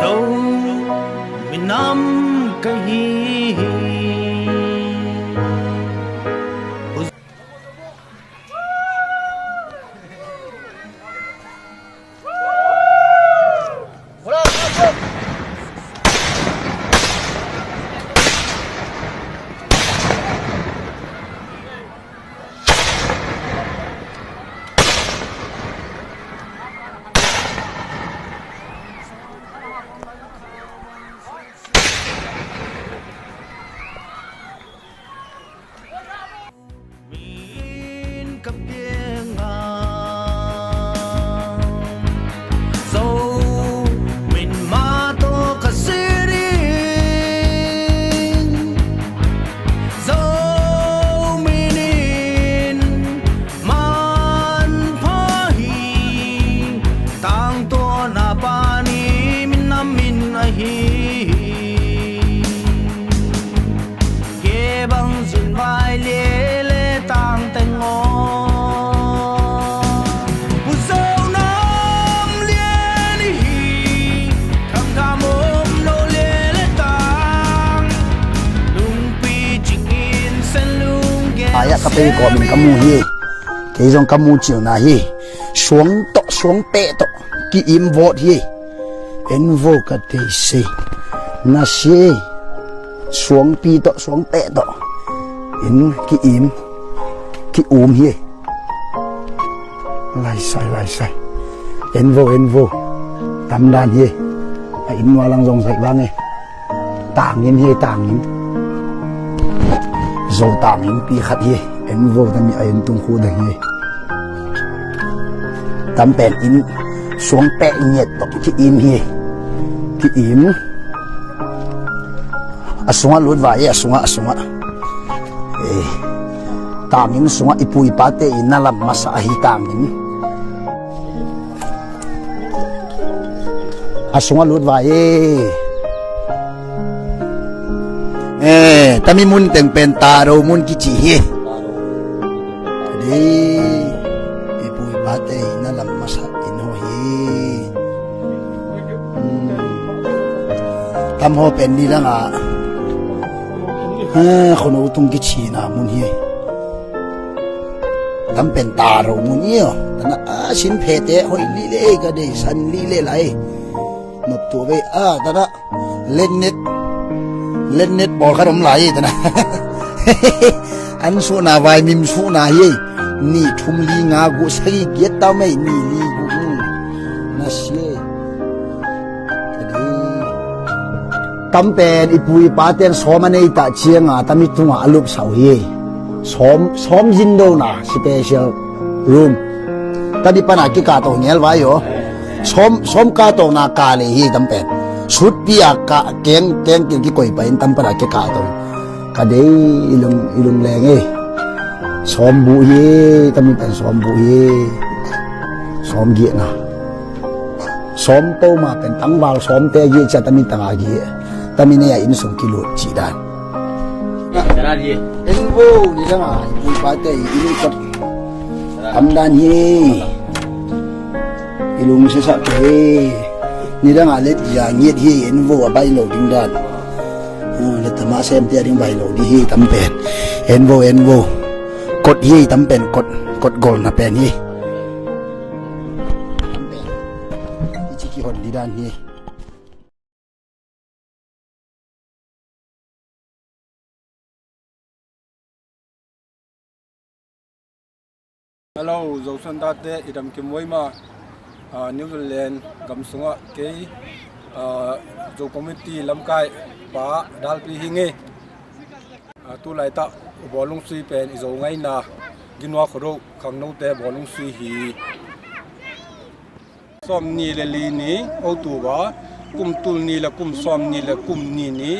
dâu miền Nam cây cặp kia ngàn dâu mình ma to cả Syrin dâu mình in man Pawi tang to na pani min nam min ahi ke bang zun vai le le tang teng ngô ayat kape ko min kamu hi ke jong kamu chiu na hi suang pe to ki im vote hi en vo ka te se na se suang pi to suang pe to in ki im ki hi lai sai en vo tam dan hi in walang jong sai bang tang in hi tang in dầu tạm in pi khát hi em vô tâm mi em tung khu đây hi tâm bèn in xuống bẹ nhiệt tộc cái im hi cái im sunga lút vai sunga tạm in sunga ipui pate in nalam masa hi tạm in sunga lút vai tami mun teng pen taro mun kichi hi di ipui pate na lam masa ino hi tam ho pen ni lang khono tung kichi na mun hi tam pen taro mun hi tana sin phete hoi li le ka de san li le lai map tu ve tana lên net bò khá đống lại thế này anh số nào vài mìm số nào vậy nị thùng ly ngà gỗ say kiết tao mày nị ly gỗ na xê tâm bèn ipui pa ten xóm anh ấy ta chiang tâm ít thùng alup sầu hi xóm zin đâu na special room ta đi pana cái cả tàu nhel vai yo xóm cả tàu na cả lì hi tâm bèn suốt bia cả keng cái quầy bánh tâm para cái cả thôi cả đấy ilung leng xóm bụi tâm mình xóm bụi xóm diện xóm tô mà pen tăng vào xóm te gì cha tâm mình tăng à gì tâm mình này in sung kilo chỉ đàn in vô đi ra mà bụi ba te ilung cất tâm đàn gì ilung sẽ sợ cái ni đang alet ya nhiệt hi en vo bai lo ding dan le tama sem tia ding bai lo di hi tam pen en vo kot hi tam pen kot gol na pen hi tam pen ichi ki hon di dan hi hello dầu xuân ta te idam kim moi ma New Zealand gam sunga ke zo community lamkai pa dalpi hinge tu lai ta bolung sui pen izo ngai na ginwa khoro khangno te bolung sui hi som ni le li ni o tu ba kum tul ni la kum som ni la kum ni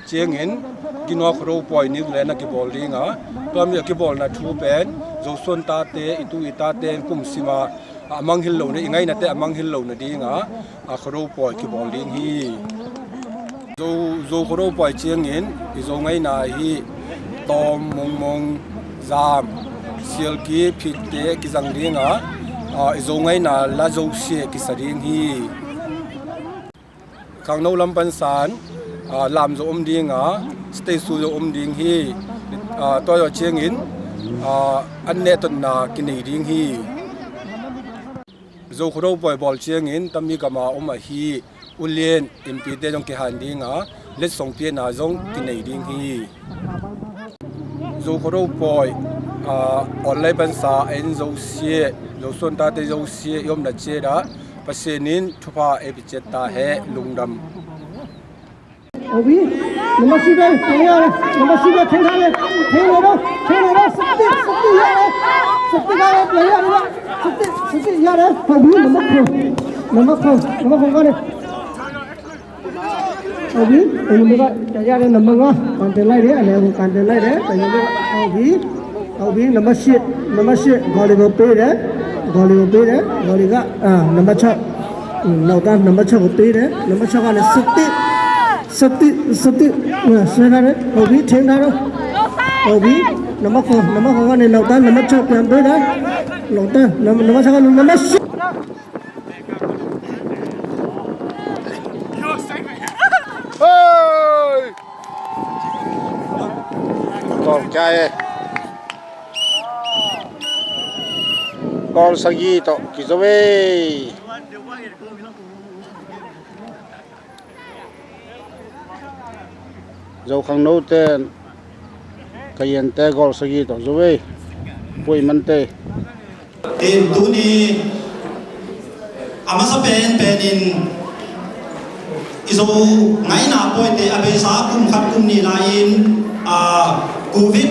chengin ginwa khoro poi New Zealand na ki bol ringa to mi ki bol na thu pen zo son ta te itu ita te kum sima amang hil lo ne ingai na te amang hil lo na di nga khoro poi ki bol ring hi zo khoro poi chengin izo ngai na hi tom mong zam sial ki phit te ki jang ringa izo ngai na la zo she ki saring hi khang no lam pan san lam zo ding a stay su zo ding hi to yo chiang in an ne ton na kinai ding hi zo khuro boy bol chiang in tammi kama a hi ulien impi te jong ke han ding a let song pie na jong kinai ding hi zo khuro boy online ban sa en zo sie zo son ta te zo sie yom na che da pasenin thupa e bichet ta he lungdam Obi, number 7, number 7, thêm thang lên, thêm nữa đâu, sắp đi ra đấy, lấy ra đấy, sắp đi ra đấy, Obi, number 4 con này. Obi, ini juga saya ada number ngah, kantin lain dia, ada kantin lain dia, saya juga Obi, number 6, goli gopi dia, goli ga, number 6, lautan number 6 gopi dia, number 6 kan sắp đi, xe ra đấy, Obi thêm ra đâu, Obi, number 4 con này lautan number 6 làm tới đấy, lautan number 6 con number 6. Con trai con sang gì to kỳ số về dầu khang nô tên cái hiện tại con sang gì to số về bùi mặn tê in tu ni amasa pen in iso ngai na poi te abe sa kum khat kum ni la in covid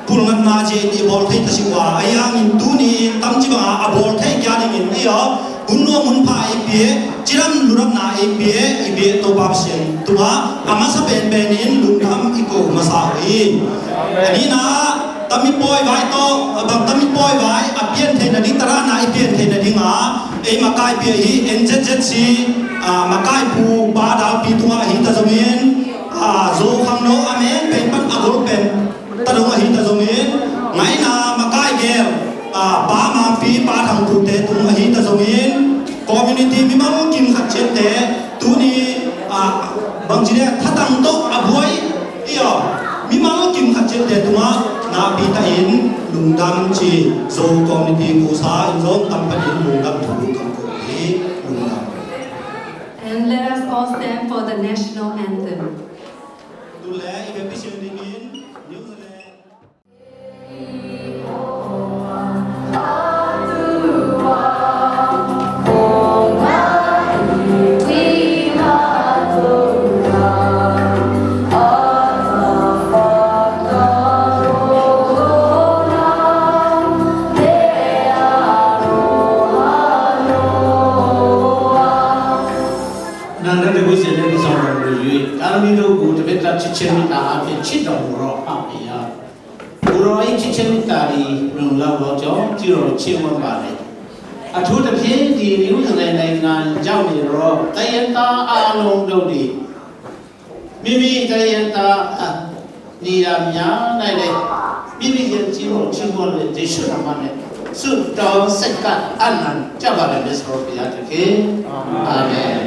pulngat na je ti bol thai ta siwa ayang in tu ni tam chi ba a bol thai kya ni in iyo bunno mun pha ai pie chiram luram na ai pie to bab sen tu ha amasa pen in lung tham iko masa i ani na tami poi vai to bang tami poi vai a pian the na ding tara na ai pian the na ding a e makai pie hi nzz makai pu ba da pi tu ha hi ta zamin zo kham no amen pen pan agol pen ta dong hi ta zamin ngai na makai gel ba ma pi ba thang pu te tu hi ta zamin community mi mang kim khat chen te tu ni bang ji ne thatang to aboi iyo mi mang kim khat chen te tu ma na pi ta in lungdam chi zo community ku sa in zo tam pa in lungdam thu kam ko hi lungdam. And let us all stand for the national anthem. Tu le ibe pision dingin New Zealand. Chichen ta ap chit dong ro ap ya ro ai chichen ta ri rung lao lo cho chi ro chi ma ba le a thu ta phie di New Zealand နိုင်ငံကြောက်နေတော့တယန်တာအားလုံးတို့ဒီမိမိတယန်တာနေရာများနိုင်လေမိမိရဲ့chi ro chi mo le de shu na ma ne su dong set ka anan cha ba le so ya te ke amen.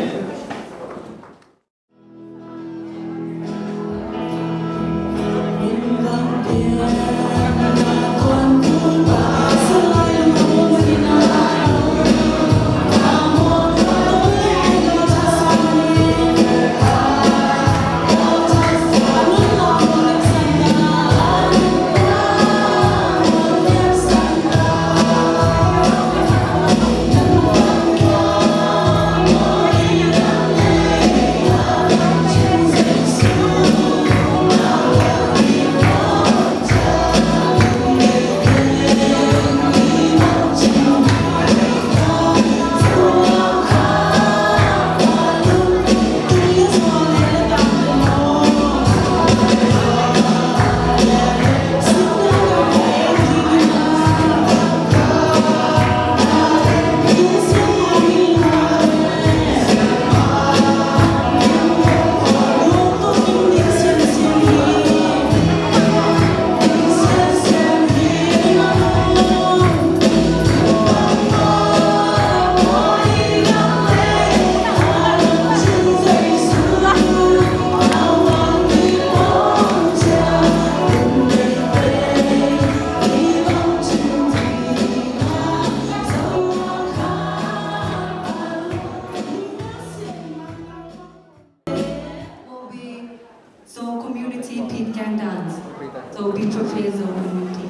Bitrofe Zo community.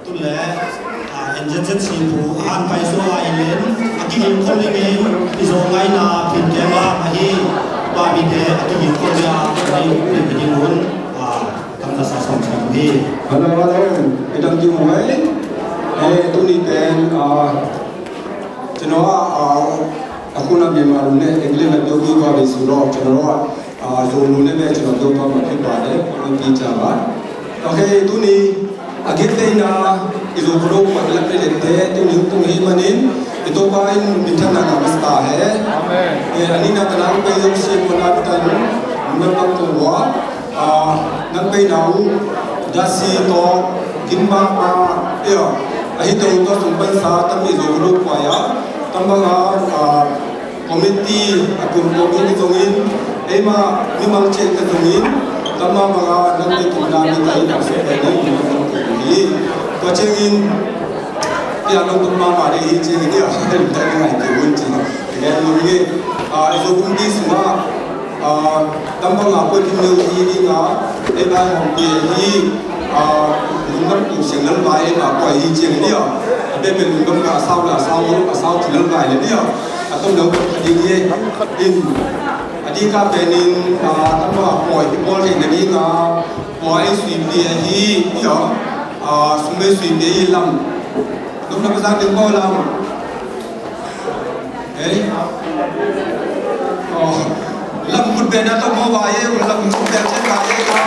tu le enjen si pu an pai so ai len akin ko le nge izo ngai na pin ke ma hi ba bi de akin ko ya ai ni ni mun tam na sa som sa ni Hello, idam ki moi. Tu ni ten chino aku na bi ma ne engle na do ki ba be su ro chino zo lu ne be chino do ba ma ki ba de ko ni cha ba. Okay, tu ni agite na izo pro ko la pe le tu ni manin ito ba in bitana na basta hai. Amen. Ye ani na tanang pe yo si ko na tan na pa ko wa nang pe na u dasi to kimba pa yo ahi to to sumpan sa tam izo pro ko ya tam ba committee akum committee zongin ema nimang check ka zongin tama mga nang pe ko na mi tai na se ni ko chengin ya nong tum ma ma de hi chengin ya ta ngai ke un chi ke lu ni izo kum di sma tam ba ko kim lu hi nga e ba hong bi hi lung nam tu sing lan bai na ko hi chengin ya be be lung nam ka sao la sao ru ka sao chi lan bai le ya atom dong di ye in adi ka benin tamwa poi bol ni ni nga poi sui bi hi yo sume sui bi lam dum na ba ding ko lam lam kut be na to mo ba ye lam kut be che ba ye ka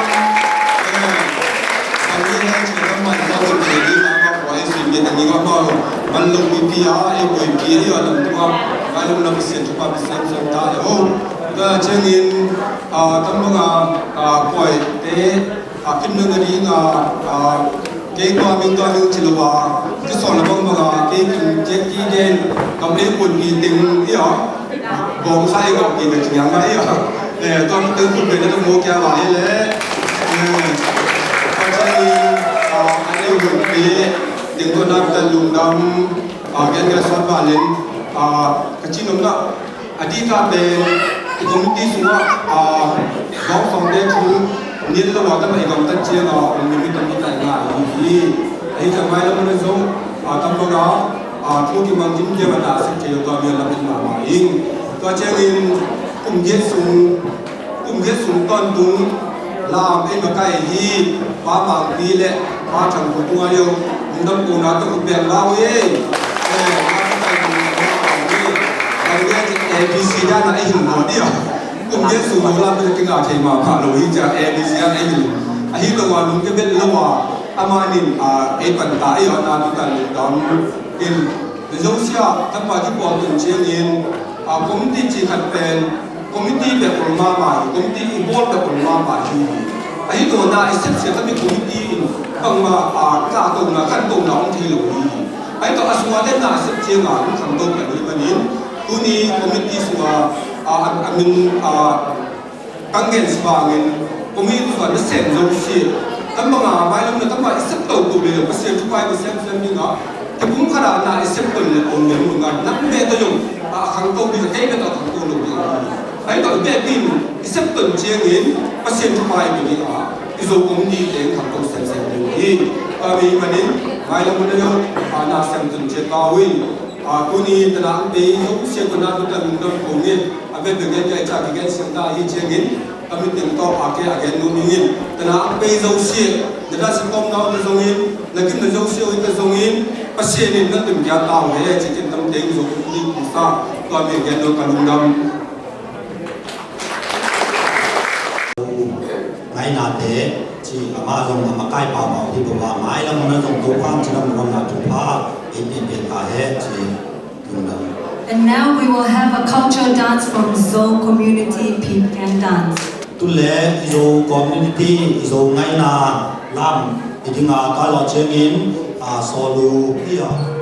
ani na chi na ma na ko be ni na poi sui bi ni nga ma man lu bi ya e poi bi yo lam tu ba lam na se tu pa se ta ho ga chengin tamanga koi te akin na ni nga ke ko min to ni chilwa ke so na bang ma ke je ki den kam le kun ni ting yo bom sai go ki de chang ma yo to te kun be na mo kya ba le ka chengin ane u be ding ko na ta lung dam gen ga so ba len ka chinom na adi ka be community semua bang song dia tu ni la wa ta mai gam ta che na ni mi ta mi ta nga hi ai ta mai la mo zo ta mo ga thu ki mang jin je ma da se che yo ta mi la mi ma ma ing ka che in kum ye sung ton tung la ai ma kai hi ba ma pi le ba chang ko tu yo ndam ko na ta ku be la we ABC đã là anh hùng nó đi à cũng biết số nó làm cái ngã thầy mà lối cha ABC đã anh hùng anh hùng là luôn cái biết lâu à mà nhìn anh vận tải ở na đi tận đón in để giống xia các bạnที่บอกถึงเชียงยินcommunity จีขัดเป็น community แบบคนมาใหม่ community involved แบบคนมาใหม่อันนี้ตัวน่าไอ้เสียก็มี community บางมากล้าตรงนะขั้นตรงนะองค์ที่หลงไอ้ตัวอาศัยได้น่าเสียเชียงอ่ะมันขังตรงแบบนี้มันนี้tu ni committee semua amin kangen sebangin committee semua ada sen zosi tambah mai lam na tambah isep tau tu le pasal tu pai pasal sem ni nga te bung khara na isep pun le on le nga nak be to yong khang tau bi te be to khang tau lo ai to be bin isep pun chiang in pasal tu pai bi ni nga izo committee te khang tau sem sem ni mi manin mai lam na yo na sem tun che Pawi kuni tanah be yo siya ko na ta lungdam ko ngin abe begen ja cha begen siang ta hi chengin kami ting to ake again nu ngin tanah be zo siya da sa kom na na zongin lakin na zo siya ita zongin pasien ni na tum ya ta we chi kin tam teng zo ni sa to me gen no kalungdam ngai na te chi ama zong ama kai pa ma hi ba mai la mo na zong to kwang chi na mo na tu pa And now we will have a cultural dance from Zo community Pip and dance. Tu le Zo community Zo ngai na lam idinga ka lo chengin solu pia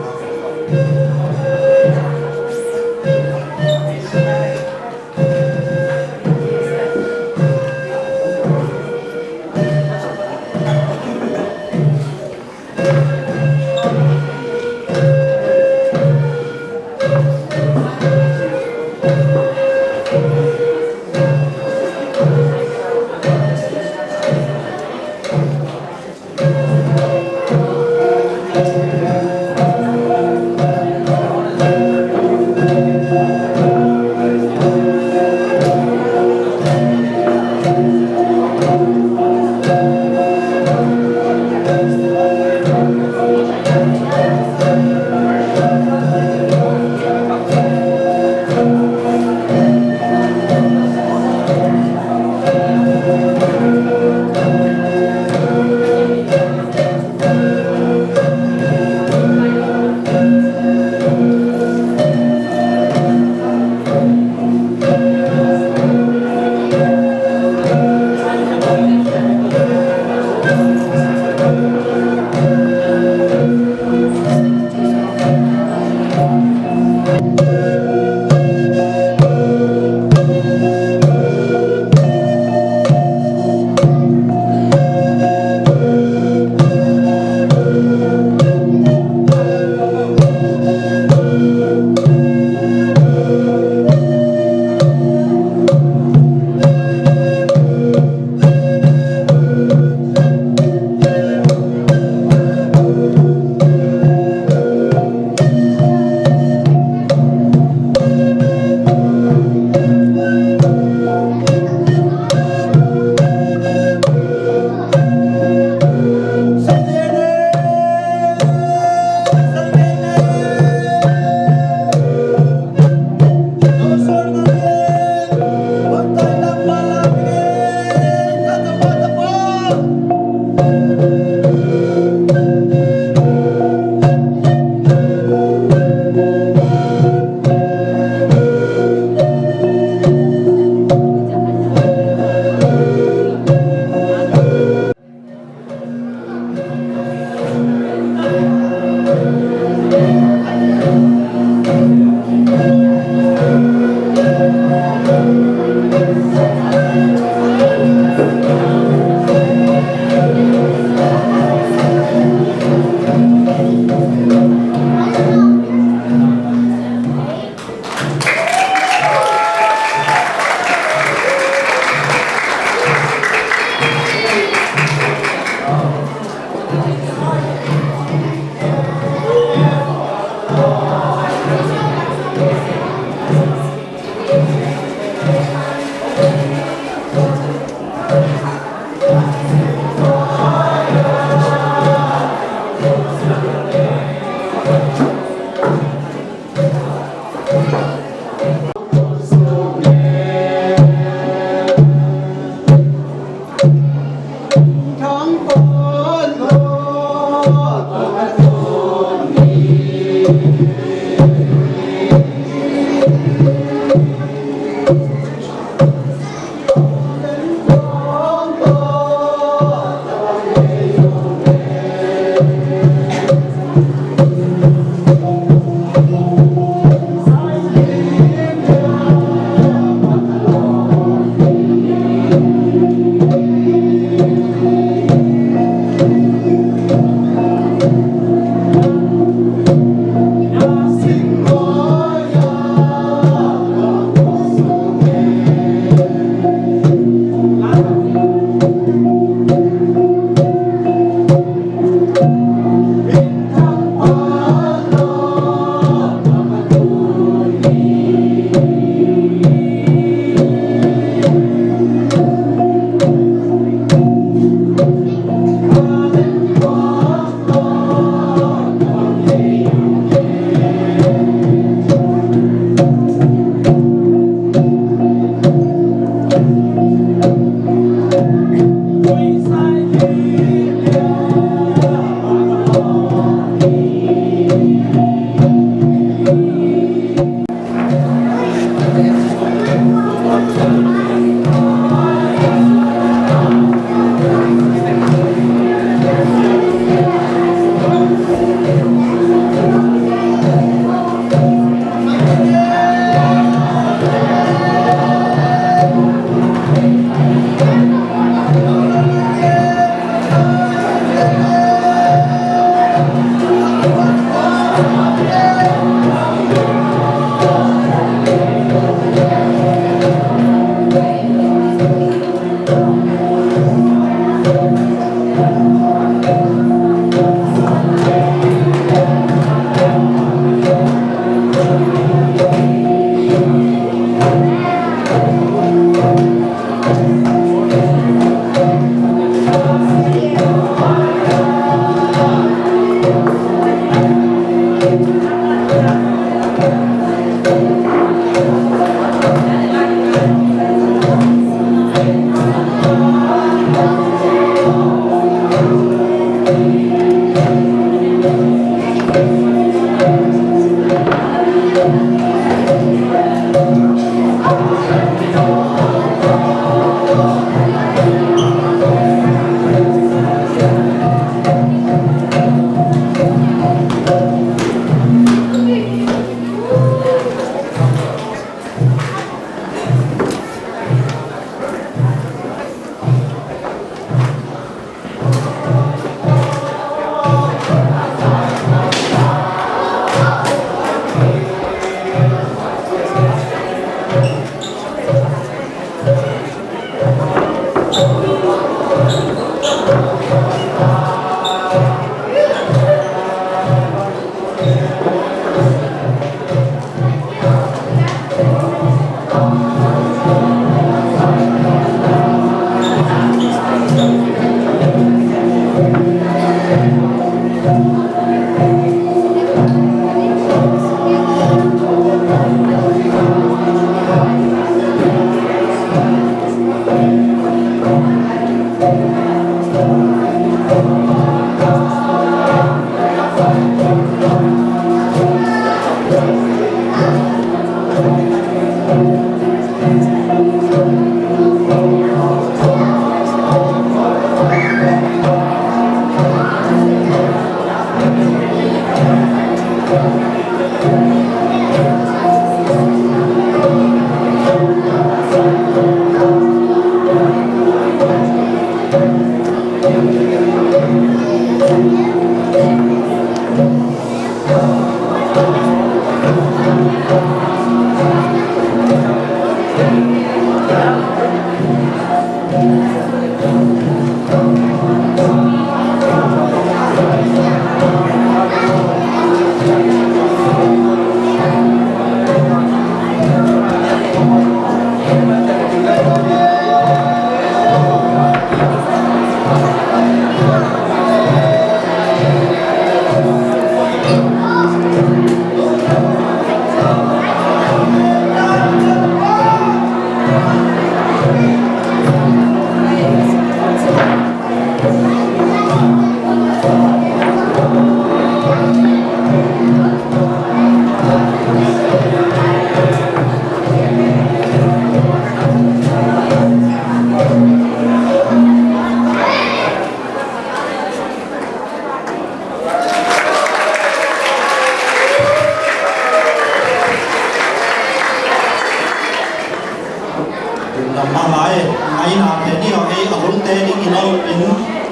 มาไงนาเพนี่เอาเอาคนเตนี่กินเอาเป็น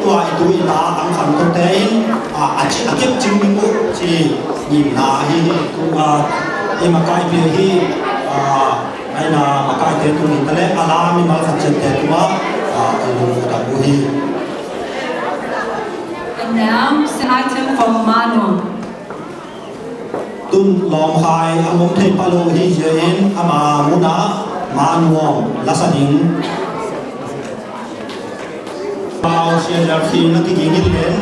ตัวตัวตาอังคันตัวเตนอาชีพเก็บจริงมั้งที่ยิมนาฮีตัวมาไกลเพียฮีไอ้นามาไกลเตตัวนี้แต่ละอาลามีมาขัดเจนเตตัวดูดับบุฮี And now, the item from Manu. ตุนลองคายอมงเทปาโลฮีเจนอามามุนามานัวลัสนิงเอาเชียร์จากทีนักกีฬาญี่ปุ่น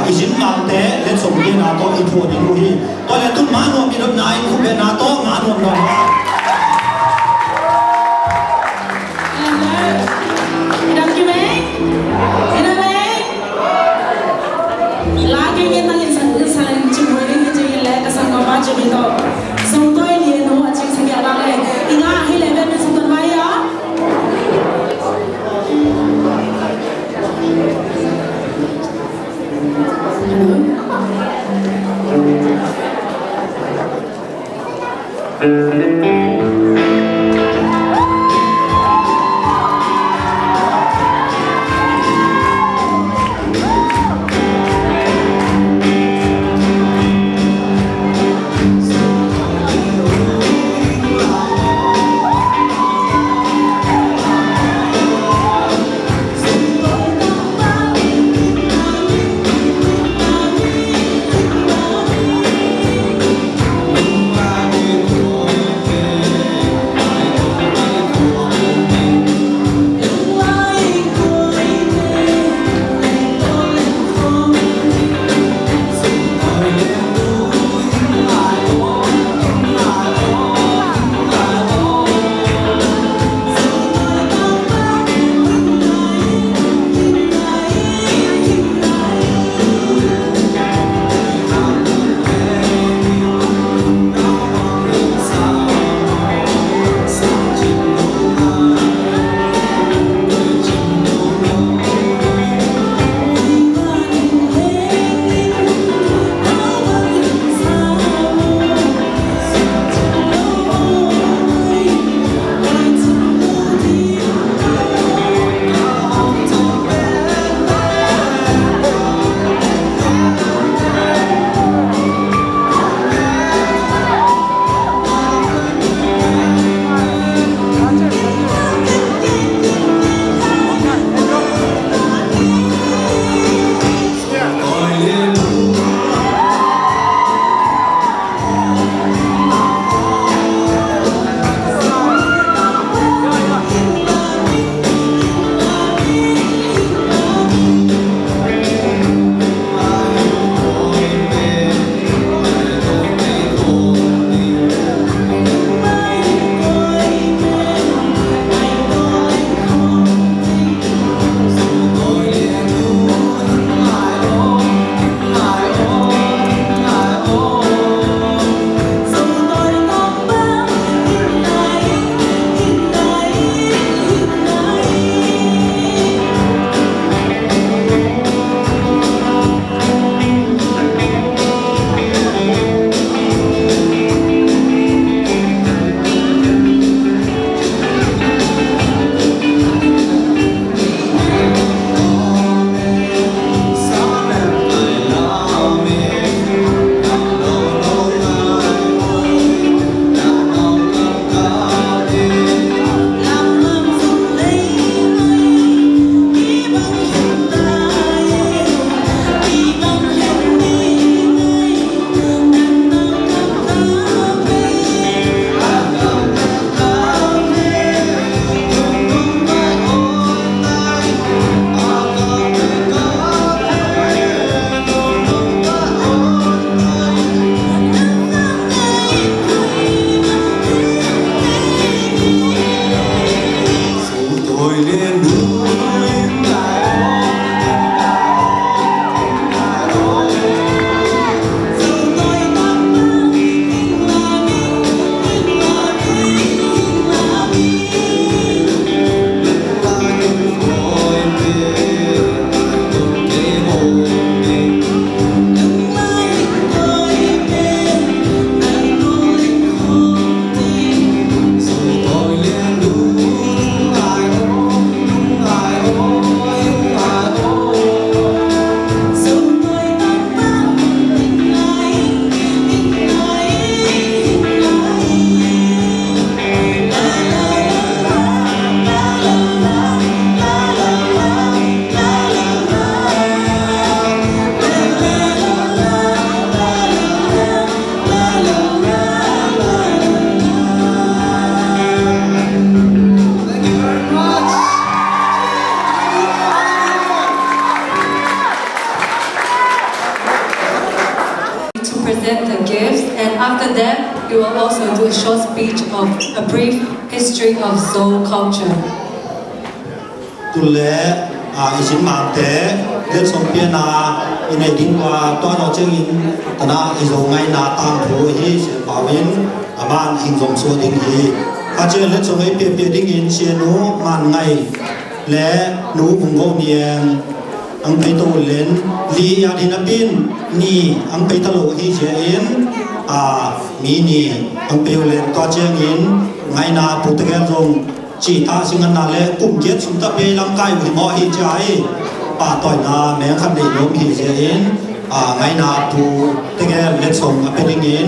อิจินมาเตะเล่นสมบูรณ์นาโตอิทัวดิงลุยตอนเล่นตุนมานัวมีรถนายคู่เป็นนาโตมานัวน้องHello. present the gifts, and after that, we will also do a short speech of a brief history of Zoe culture. ตุลเลอิสินมาเตเลือดสมเปียนาอินในดินว่าตัวเราเจ้าอินตนาอิโซไงนาตามผู้ฮีเสียปาวินอาบ้านหิงสมสัวดิงฮีอาเจเลือดสมให้เปียดิงอินเสียนูมันไงและนูบุงโกเนียงอังไปตัวเล่นลีอาดินาบินนี่อังไปตลกฮีเสียอินมีนี่อังไปเล่นตัวเจ้าอินไงนาปุตตะเกลงจีตาสิงห์นาเลกุ่มเย็ดสุนทรเปลำไก่หุ่นหมอหิใจป่าต่อยนาแมงขันเดียมหิเจอินไงนาปูตะแกเล็ดส่งเป็นอย่างนี้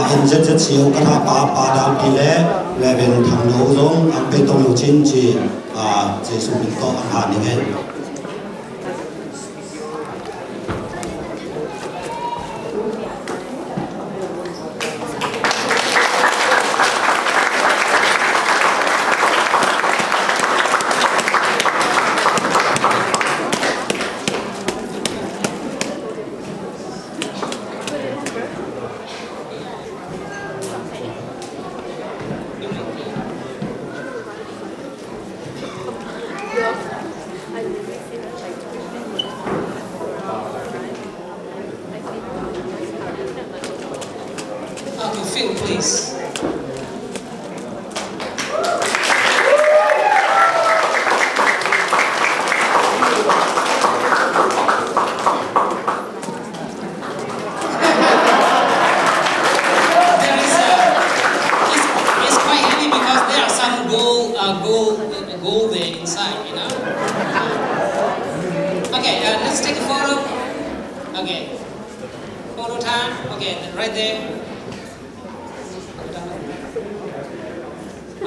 เห็นเจ็ดเสียวกระทาป่าดาวพีเล่และเป็นทางโน้ตรงเป็นตรงอยู่ชิ้นจีเจสุนิโตอาหารอย่างนี้ Phil, please. It's quite heavy because there are some gold there inside, you know. Okay, let's take a photo. Okay, photo time. Okay, right there.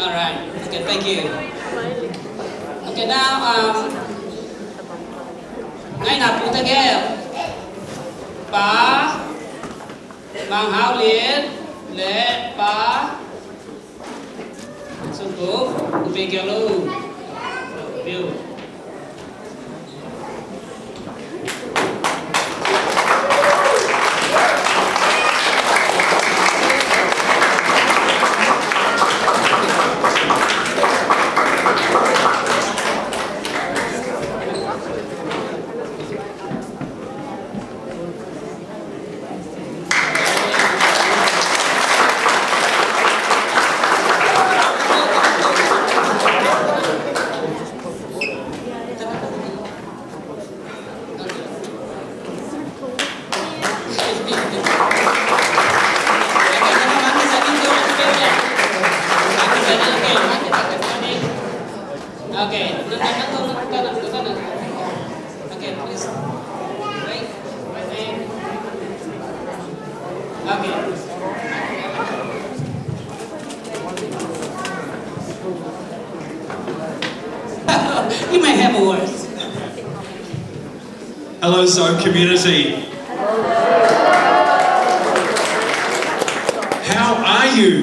All right. Okay, thank you. Okay, now ngay nạp phụ tay ghé bà bằng hào liệt lệ bà xuân cốp về kia luôn view. Okay, okay, please. Wait, right there. Okay. You may have words. Hello, Zoe community. How are you?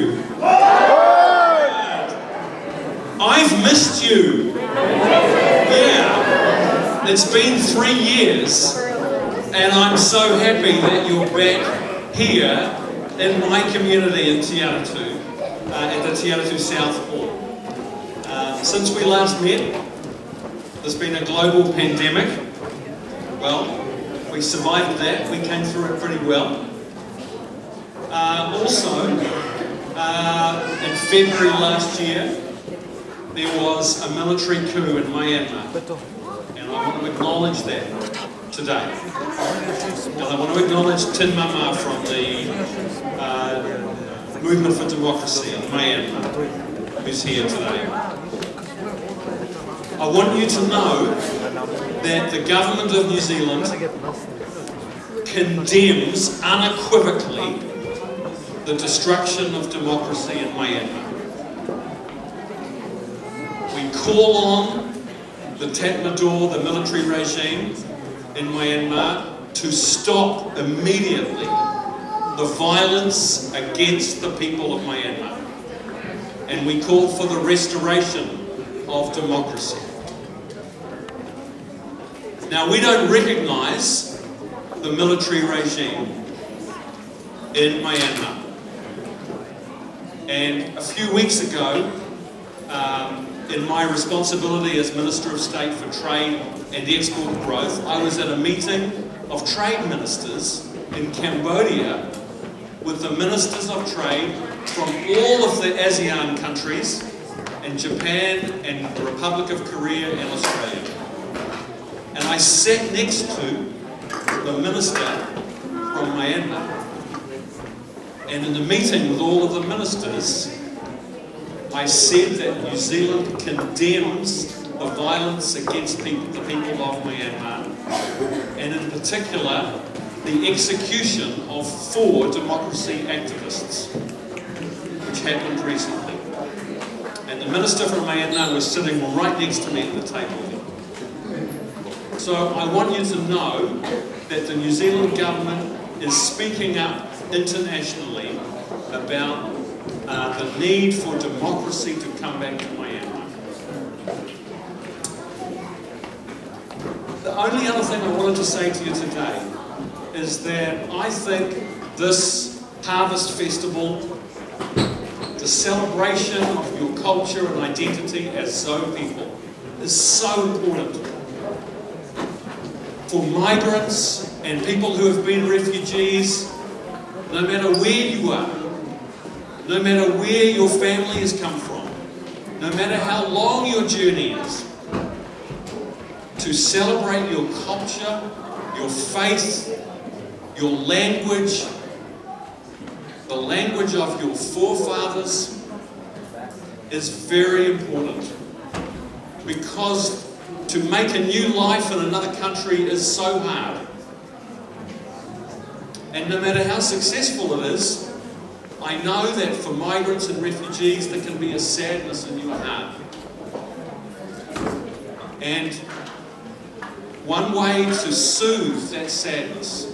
I've missed you. Yeah. It's been 3 years and I'm so happy that you're back here in my community in Te Aratu, at the Te Aratu South Hall. Since we last met, there's been a global pandemic. Well, we survived that. We came through it pretty well. Also, in February last year, there was a military coup in Myanmar. And I want to acknowledge that today. And I want to acknowledge Tin Mama from the Movement for Democracy in Myanmar, who's here today. I want you to know that the government of New Zealand condemns unequivocally the destruction of democracy in Myanmar. We call on the Tatmadaw, the military regime in Myanmar, to stop immediately the violence against the people of Myanmar. And we call for the restoration of democracy. Now, we don't recognise the military regime in Myanmar. And a few weeks ago, in my responsibility as Minister of State for Trade and Export Growth, I was at a meeting of trade ministers in Cambodia with the ministers of trade from all of the ASEAN countries, and Japan and the Republic of Korea and Australia. And I sat next to the minister from Myanmar. And in the meeting with all of the ministers, I said that New Zealand condemns the violence against the people of Myanmar, and in particular, the execution of 4 democracy activists, which happened recently. And the minister from Myanmar was sitting right next to me at the table. So I want you to know that the New Zealand government is speaking up internationally about the need for democracy to come back to Myanmar. The only other thing I wanted to say to you today is that I think this Harvest Festival, the celebration of your culture and identity as Zo people, is so important for migrants and people who have been refugees, no matter where you are, no matter where your family has come from, no matter how long your journey is, to celebrate your culture, your faith, your language, the language of your forefathers is very important, because to make a new life in another country is so hard. And no matter how successful it is, I know that for migrants and refugees there can be a sadness in your heart. And one way to soothe that sadness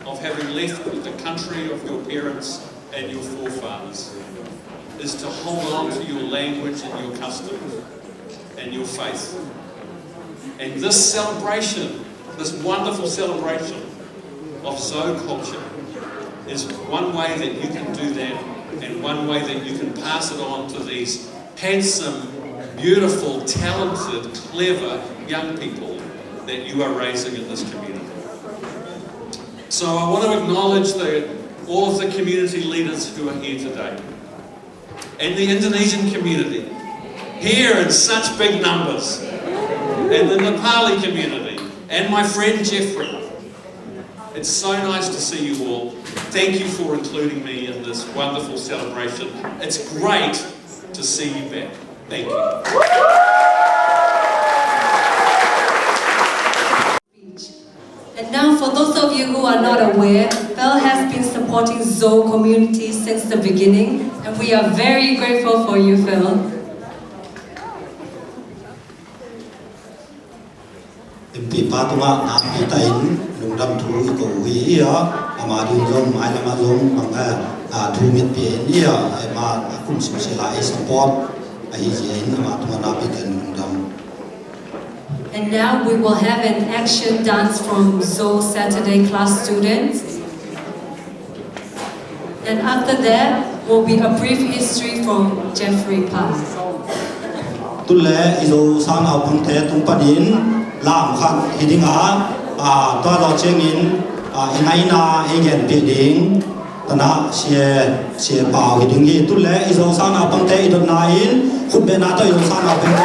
of having left the country of your parents and your forefathers is to hold on to your language and your customs and your faith. And this celebration, this wonderful celebration of Zo culture, is one way that you can do that, and one way that you can pass it on to these handsome, beautiful, talented, clever young people that you are raising in this community. So I want to acknowledge all of the community leaders who are here today, and the Indonesian community, here in such big numbers, and the Nepali community, and my friend Jeffrey. It's so nice to see you all. Thank you for including me in this wonderful celebration. It's great to see you back. Thank you. And now, for those of you who are not aware, Phil has been supporting Zo community since the beginning, and we are very grateful for you, Phil. Patuma na pitain nung dam thu ko wi ya ama dun jong mai lama jong manga thu mit pien ya ma kum sim sila support ai jen ama tu na pitain nung dam. And now we will have an action dance from Zo Saturday class students. And after that will be a brief history from Jeffrey Pawi. ตุเลอิโซสานเอาพังเทตุงปดินลามขัดฮิดิงอาตัวเราเชงินอินาอินาเอเกนปีดิงตนะเชียเปล่าฮิดิงฮีตุเลอิโซสานเอาพังเทอิดนาอินขุดเบนาตัวอิโซสานเอาพังเท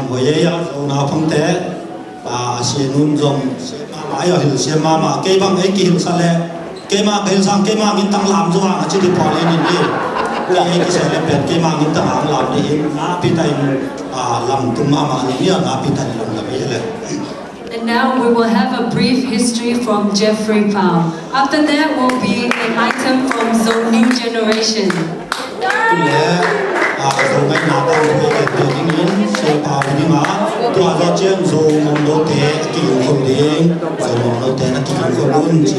hồi ấy rồi nào phong thế và xin nun dòng mà mãi ở hình xem mà cái bằng ấy kia sao lẽ cái mà cái mà những tăng làm cho hàng chỉ được bỏ lên đi cái cái sẽ lên cái mà những tăng hàng làm đi ngã bị tay làm tung mà những cái ngã bị tay làm là vậy đấy. And now we will have a brief history from Jeffrey Pawi. After that will be an item from Zone New Generation. Rồi ngay nào ta cũng phải để những những xe Pawi đi mà tôi cho chuyện rồi một đôi thế kiểu không đến rồi một đôi thế là kiểu không luôn chỉ.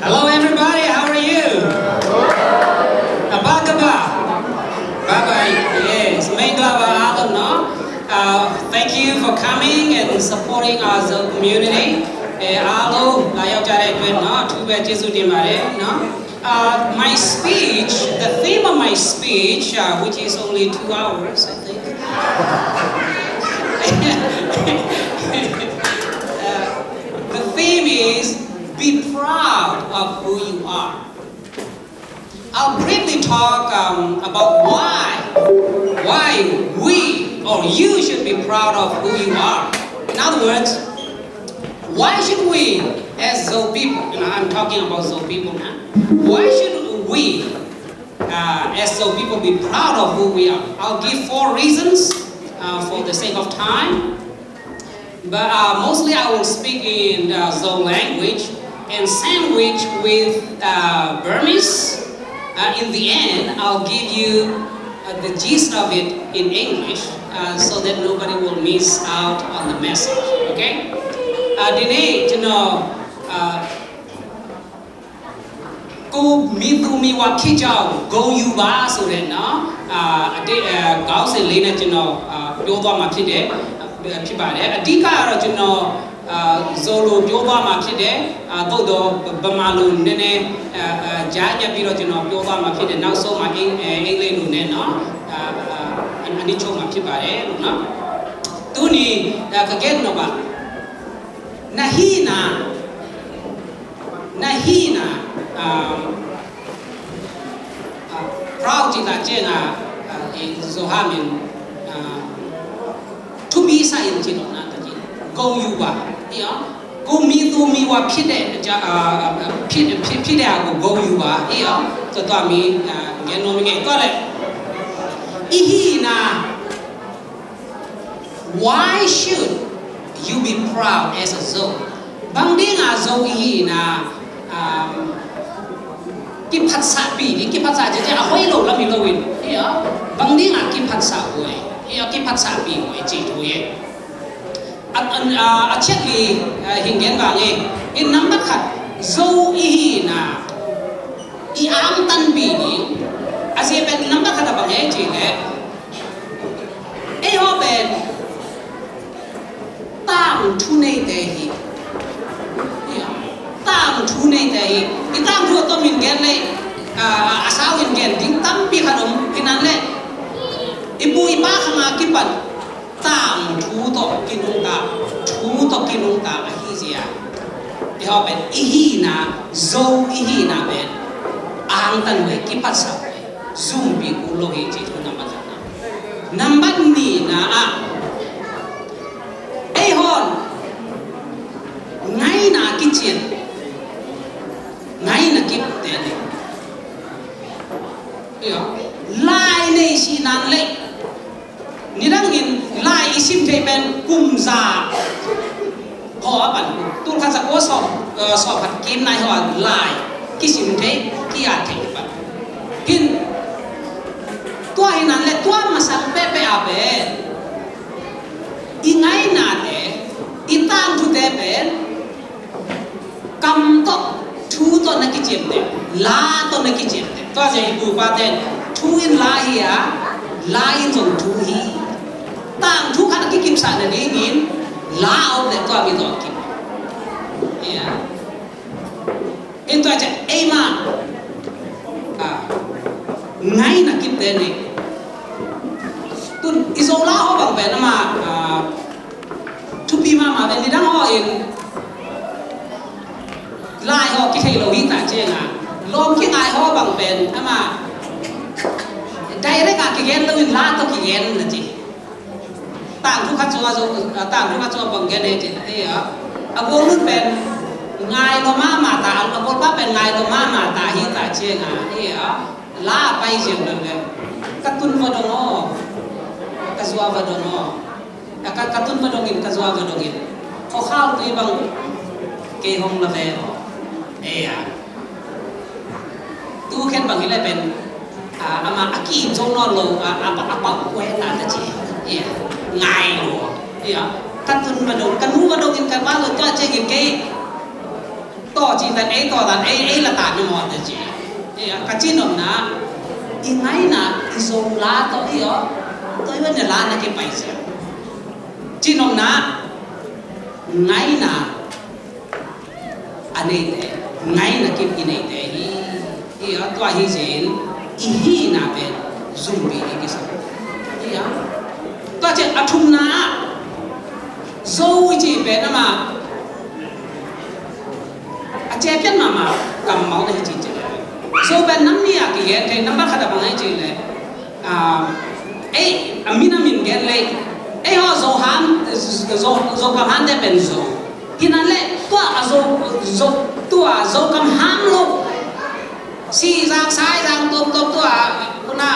Hello everybody, how are you? Bye-bye. Yes, thank you for coming and supporting our Zone community. My speech, the theme of my speech, which is only 2 hours, I think. The theme is be proud of who you are. I'll briefly talk about why we or you should be proud of who you are. In other words, why should we as Zone people, I'm talking about Zone people now, why should we as Zone people be proud of who we are? I'll give 4 reasons for the sake of time, but mostly I will speak in Zone language and sandwich with Burmese. In the end, I'll give you the gist of it in English so that nobody will miss out on the message. Okay? Today, cô mi tu mi wa khi chào go you ba so that no gao se le naပြောသွားမှာဖြစ်တယ်ဖြစ်ပါတယ်အဓိကကတော့Zolo ပြောသွားမှာဖြစ်တယ်သို့တော့ဗမာလိုနည်းနည်းကြားညက်ပြီးတော့ပြောသွားမှာဖြစ်တယ်နောက်ဆုံးမှာအင်္ဂလိပ်လိုနဲ့နော်အနည်းချုပ်မှာဖြစ်ပါတယ်လို့နော်သူနီကကဲနော်ပါnahina proud jina jenga zohamin to be sign jino na taji go you ba ya go mi tu mi wa phit de phit de ko go you ba ya to twa mi nge no mi nge to le ihina why should you be proud as a Zone? Bang ding a Zone ihina ki phat sa bi ni ki phat sa je a hoi lo la mi lo win ya bang ding a ki phat sa hoi ya ki phat sa bi hoi ji tho ye a chet li hình gen ba nge in number khat Zone ihina I am tan bi ni a se ben number khat ba nge ji le e ho ben tam thu nei de hi tam thu nei de hi I tam thu to min gen le a sao in gen ding tam pi khanom kinan le I bui ba khanga ki pan tam thu to kinung ta a hi zia e ho ben I hi na Zone I hi na ben ang tan le ki pat sa zoom bi ku lo hi ji thu number ni na ai hon ngay na kitchen ngay na kip te ne yo lai nei si nan le ni dang in lai isim te ben kum za ho ban tu kha sa ko so phat kim nai ho lai ki sim te ki a te ban kin tua hinan le tua masang pe a be I ngay na de I tam thu te ben kam to thu to na ki chem de la to na ki chem de to je bu pa ten thu in la hi ya la in zong thu hi tam thu kha na ki kim sa na ni ngin la au de to mi to kim ya in to je ai ma ngay na ki te ne tun isola ho bang ben ma to be ma ben ni dang ho in lai ho ki thei lo hi ta che nga lom ki ngai ho bang ben ama กี่เกนตัวอินลาตัวกี่เกนนะจีต่างทุกขั้นตอนต่างทุกขั้นตอนบังเกนเองจีนี่อ่ะอาโกลุ่นเป็นไงโลมามาตาอาโกป้าเป็นไงโลมามาตาฮิตาเชียงอ่ะนี่อ่ะลาไปเชียงเลยกระตุ้นวดงอกระซัววดงอกระตุ้นวดงินกระซัววดงินเขาเข้าตีบังเกยฮงละเบลอ่ะตู้แค่บางทีเลยเป็นอามาอากีจงนอนลงอาปะเวตาตะจีง่ายหรอกันตุนมาดงกันหูมาดงกินกันว่าเราจะเจกินเกยต่อจีแต่ต่อแต่ละตาหนึ่งหมดตะจีกันจีนอมนะอีไงนะอีโซลาต่อตัววันเนี่ยลานะเก็บไปเสียจีนอมนะไงนะอันนี้ไงนะเก็บกินไอ้ตัวฮิเซนอีฮีน่าเป็นซุ่มบีอีกสักตัวเจ้าอัฐุมนาโซ่จีเป็นน่ะมาอาเจ็บยันมากำเมาได้จริงๆโซ่เป็นน้ำเนี่ยกี่เงี้ยแต่น้ำบ้าขัดบังให้จริงเลยมินามินเงี้ยเลยฮะโซ่ฮันโซ่กำฮันได้เป็นโซ่ที่นั่นเลยตัวโซ่กำฮันลูกsi giang sai giang tôm tua kuna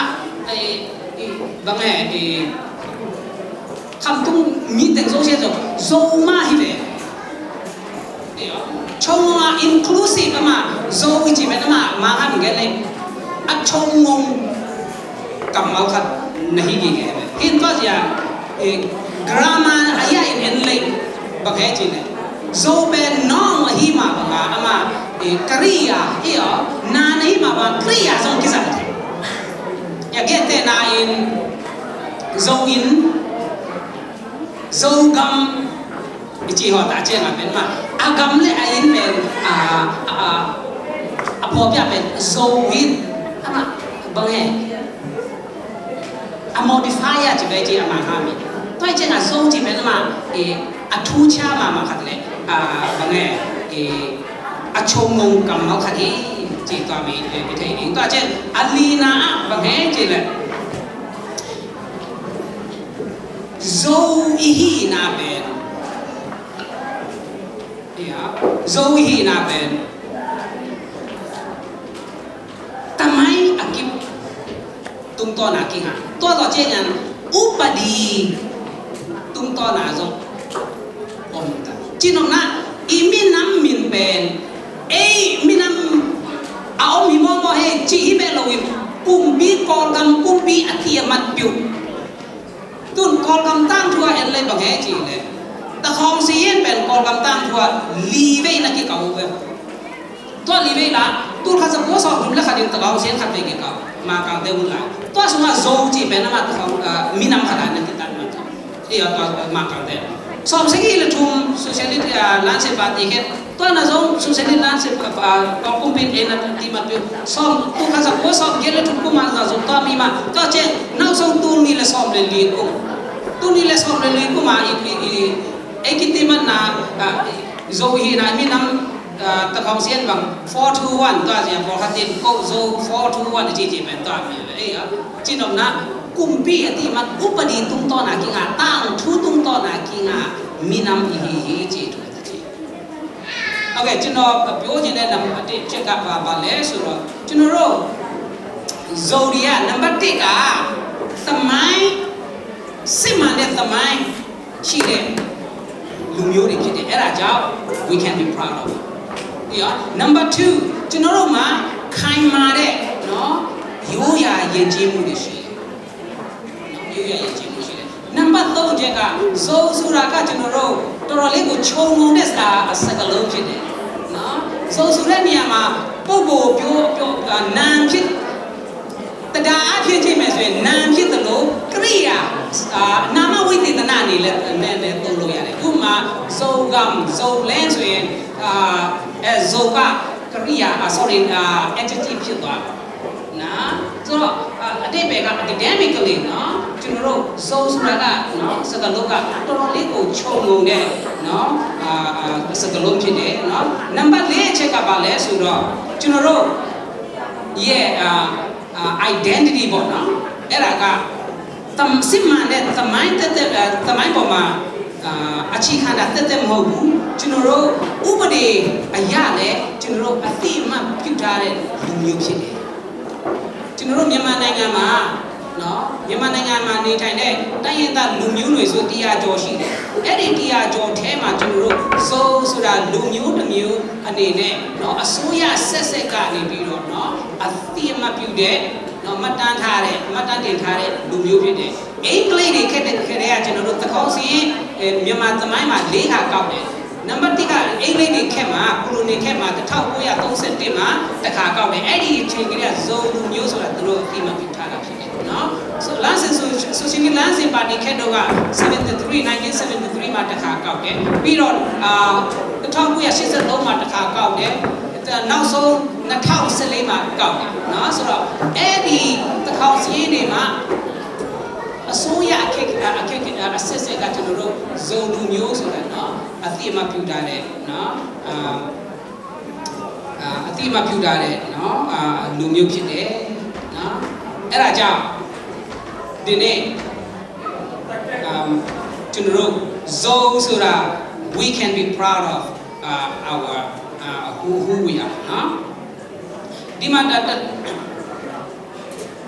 bang khăm tung mi tên dâu xe dâu ma hi về trông inclusive mà dâu chỉ biết mà hắn cái này ăn trông ngông cầm máu khát này gì cái hiện có gì grammar ayah in lệ bang cái gì này dâu bên nó mà hi mà Korea na nahi ma ba Korea zong kisa the ya gete na in zong gam ichi ho ta che ma ben ma agam le ain ben apo pya ben zong win ama bang he a modifier ji be ji ama ha mi toi che na zong ji ben ma a thu cha ma khat le bang he a chong ngông cầm máu khát ý chỉ tòa bị thấy những tòa trên alina và nghe chỉ là dâu ý na bên dâu ý na bên tamai akip tung to na kinh ha to trên ngàn upadi tung to na dâu om ta chỉ nôm na imin nam min bên minam mi mo he chi hi be lo kum bi kol gam kum bi athia mat piu tun kol gam tang thua en le bang he chi le ta khong si yen ben kol gam tang thua li ve na ki kau ve to li ve la tu kha sa ko so dum la kha din ta kau sen khat ve ki kau ma ka de un la to su ma zo chi ben na ma ta khong minam kha da na ki tan ma to ma ka de som se ki le thum sociality lan se party het to na zong sociality lan se pa kum pin en na ti ma pe som tu kha sa ko som ge le thum ku ma za zo to mi ma to che nau song tu ni le som le li ku tu ni le som le li ku ma e ki ti man na zo hi na mi nam ta khong sien bang 421 to ja for hatin ko zo 421 ji ji ben to mi chi nom na kum pi ati man upadi tung to na ki nga tang thu tung to na ki nga minam hi chi tu chi okay chino pyo jin ne nam ati check up ba le so ro chino ro zodiac number 1 ka samai sima ne samai chi de lu myo de phit de era jaw we can be proud of number 2 chino ro ma khai ma de no yo ya yin ji mu de shi number 3 je ka zo sura ka chino ro toro le ko chong ngong de sa sakalong phit de no zo sura ni ya ma po pyo nan phit tada a phit chi me so nan phit de lo kriya nama witi tana ni le ne to lo ya de ku ma zo gam zo len so yin zo ka kriya sorry adjective phit twa na so a de be ka academically no chino ro zo sura ka no sakalong ka toro le ko chong ngong de no sakalong phit de no number 4 che ka ba le so ro chino ro ye identity bo no အဲ့ဒါကစစ်မှန်တဲ့သမိုင်းပေါ်မှာအခြေခံတာတက်မဟုတ်ဘူးကျွန်တော်တို့ဥပဒေအရလည်းကျွန်တော်တို့အသိအမှတ်ပြုထားတဲ့လူမျိုးဖြစ်တယ်ကျွန်တော်တို့မြန်မာနိုင်ငံမှာနော်မြန်မာနိုင်ငံမှာနေထိုင်တဲ့တိုင်းရင်းသားလူမျိုးတွေဆို100ကျော်ရှိတယ်အဲ့ဒီ100ကျော်ထဲမှာကျွန်တော်တို့စိုးဆိုတာလူမျိုးတစ်မျိုးအနေနဲ့နော်အစိုးရဆက်ကနေပြီးတော့နော်အသိအမှတ်ပြုတဲ့နော်မှတ်တမ်းတင်ထားတဲ့လူမျိုးဖြစ်တယ်အင်္ဂလိပ်တွေခက်တဲ့ကကျွန်တော်တို့သကောင်းစီမြန်မာသမိုင်းမှာ၄ခါကောက်တယ်နံပါတ်1ကအင်္ဂလိပ်တွေခက်မှာကိုလိုနီခက်မှာ1931မှာတစ်ခါကောက်တယ်အဲ့ဒီအချိန်ကလေးကဇုံလူမျိုးဆိုတာသူတို့အသိအမှတ်ပြုထားတာဖြစ်တယ်နော်ဆိုလမ်းစဉ်ဆိုရှင်လမ်းစဉ်ပါတီခက်တော့က1973မှာတစ်ခါကောက်တယ်ပြီးတော့1983မှာတစ်ခါကောက်တယ်နောက်ဆုံး2014မှာကောက်တယ်နော်ဆိုတော့အဲ့ဒီသကောင်းစီတွေမှာအစိုးရအခက်အဆက်ကကျွန်တော်တို့ဇုံလူမျိုးဆိုတာနော်အတိအမှပြုထားတဲ့နော်အတိအမှပြုထားတဲ့နော်လူမျိုးဖြစ်တယ်နော်အဲ့ဒါကြောင့်ဒီနေ့ကျွန်တော်တို့ဇုံဆိုတာ we can be proud of our who we are နော်ဒီမှာ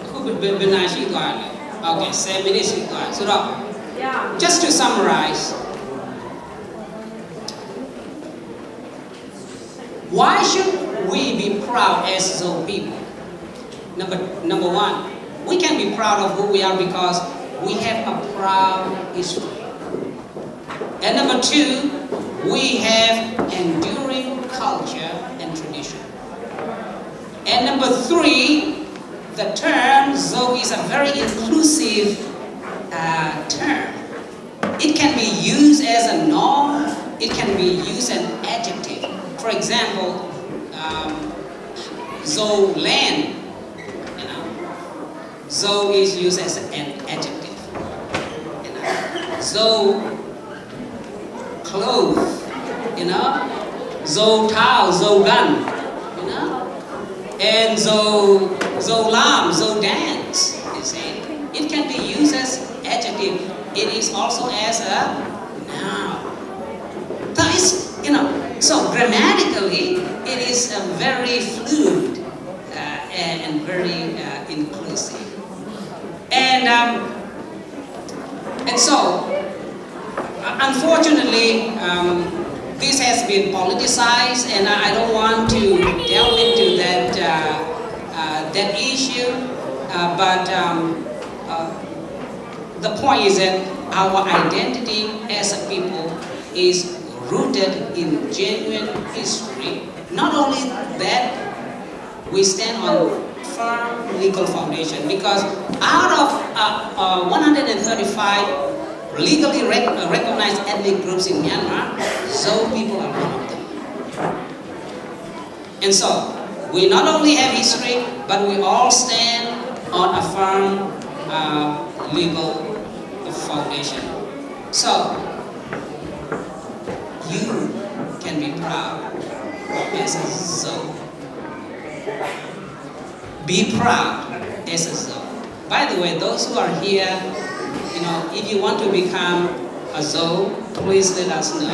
ခုဘယ်နာရှိသွားလဲOkay, 7 minutes so just to summarize, why should we be proud as Zoe people? Number one, we can be proud of who we are because we have a proud history. And number two, we have enduring culture and tradition. And number three, the term Zoe is a very inclusive term. It can be used as a noun, it can be used as an adjective. For example, Zoe land, you know, Zoe is used as an adjective. You know, Zoe clothes, you know, Zoe towel, Zoe gun, you know, and Zoe lam, Zoe dance, you see. It can be used as adjective. It is also as a noun. That is, you know, so grammatically, it is very fluid and very inclusive. And so, unfortunately, this has been politicized, and I don't want to delve into that issue. But the point is that our identity as a people is rooted in genuine history. Not only that, we stand on firm legal foundation because out of 135 legally recognized ethnic groups in Myanmar, Zoe people are one of them. And so, we not only have history, but we all stand on a firm legal foundation. So, you can be proud as a Zoe. Be proud as a Zoe. By the way, those who are here, you know, if you want to become a Zoe, please let us know.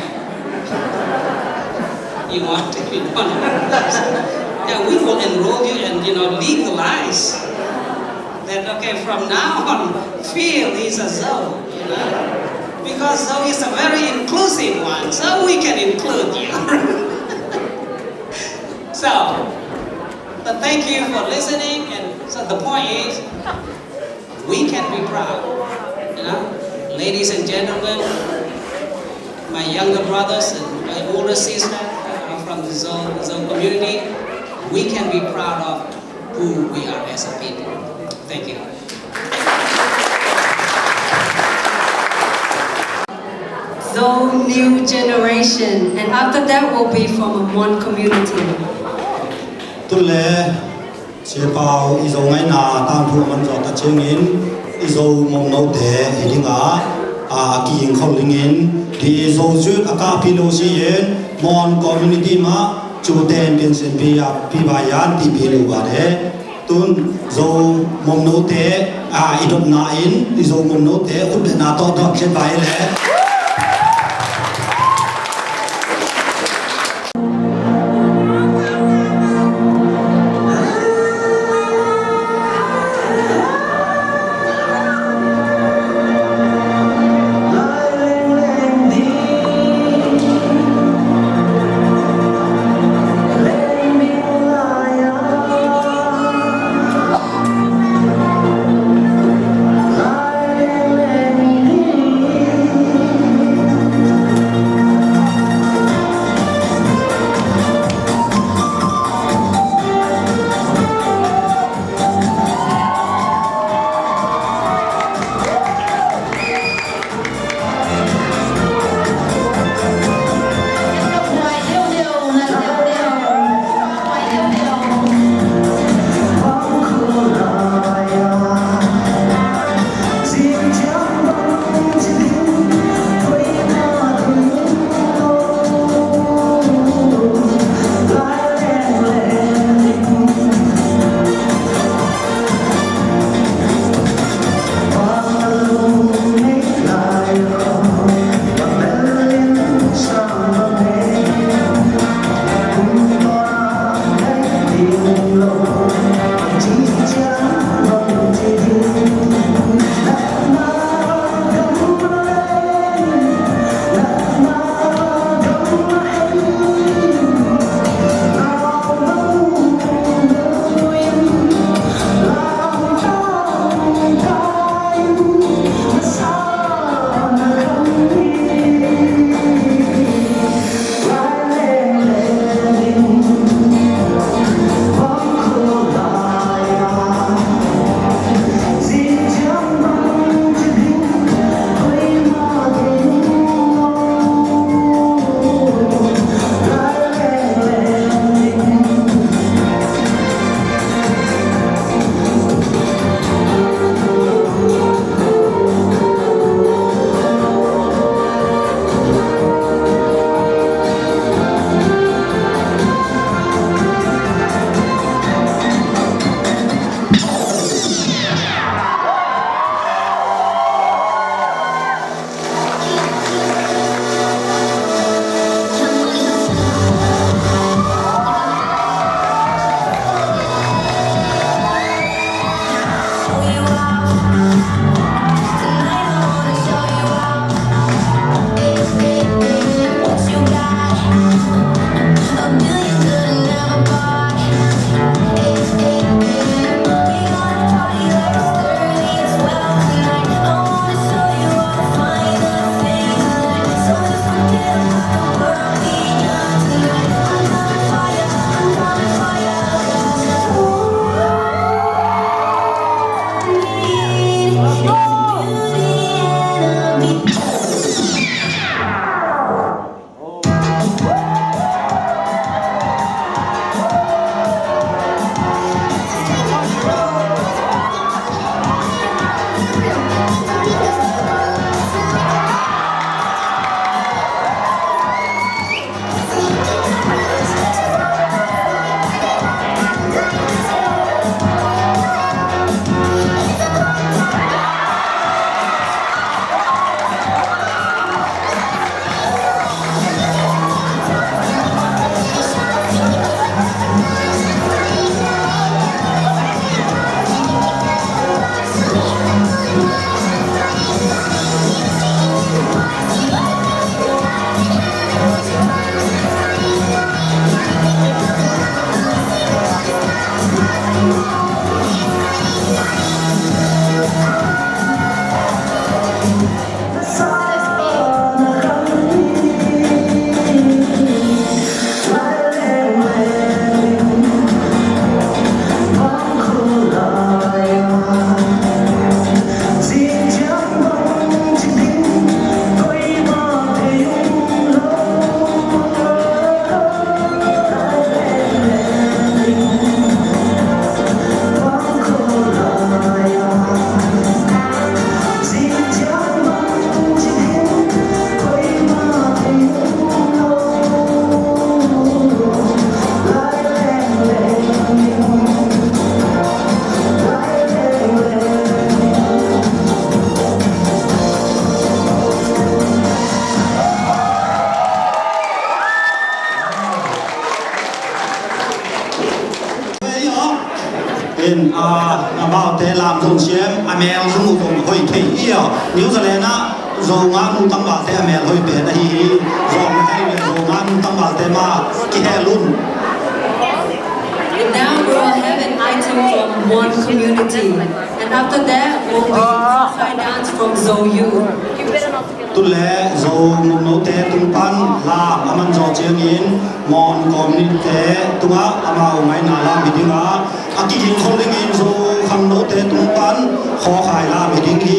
You want to be one of us. Yeah, we will enroll you and, you know, legalize that, okay, from now on, Phil is a Zoe, you know, because Zoe is a very inclusive one, so we can include you. So, but thank you for listening, and so the point is, we can be proud, you know, ladies and gentlemen, my younger brothers and my older sister from the Zoe community, we can be proud of who we are as a people. Thank you. Zoe new generation, and after that will be from a Mon community. Tule Chepao izo ngai na tang thu man zo ta chengin izo mong no de hilinga ki ing khau lingin di zo jut aka pilo si yen Mon community ma chu den bin sin pi ya pi ba yan ti pi lu ba de tuôn dầu mồm nấu thế ít đột nãy đi dầu mồm nấu thế cũng để nào to to trên vai đấy. in about the lam zong xiêm amel zong zong hoi thei ia New Zealand na zong nga nu tang ba te amel hoi pe na hi zong hai le zong nga nu tang ba te ma ki he lun. And now we will have an item from one community, and after that will be Thai dance from Zo Youth. Tu le zong no te tung pan la aman zo chiang in mon community tunga ama ngai na la meeting a aki hin holding in zo khang no te tung pan kho khai la meeting hi.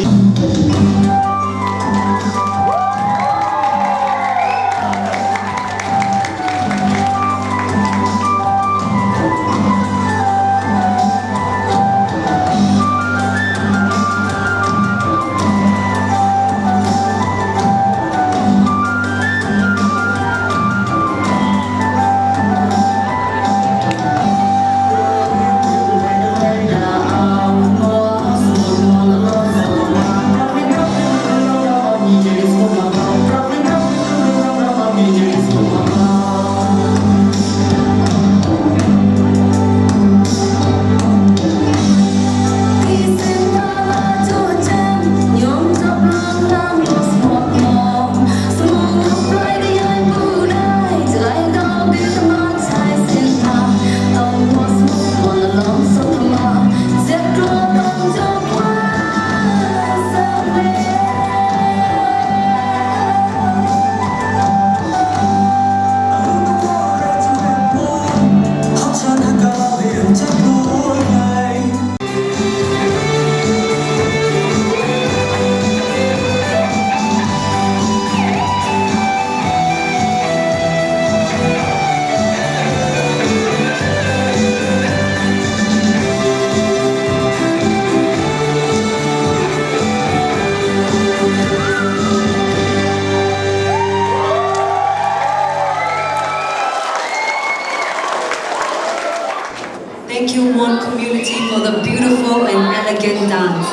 Thank you, one community, for the beautiful and elegant dance.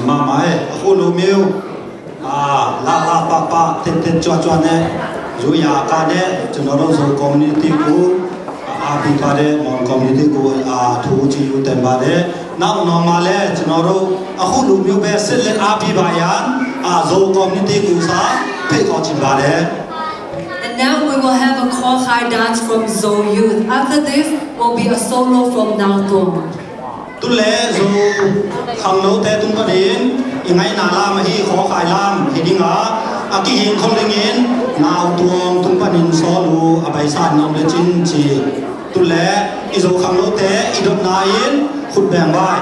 Mama khu lu miu la la pa pa ten ten chua chua ne zu ya ka ne chno ro zo community ku bi ba de mon community ku thu chi yu ten ba de na no ma le chno ro khu lu miu be set le bi ba yan zo community ku sa pe ko chi ba de. And now we will have a Kho Khai dance from Zo Youth. After this will be a solo from Nao Tuong. Tu le zo khang no te tung pa din ingai na la ma hi kho khai lam hi dinga aki hin khol ling in Nao Tuong tung pa nin so lu abai san nom le chin chi tu le i zo khang no te i dot na in khut bang bai.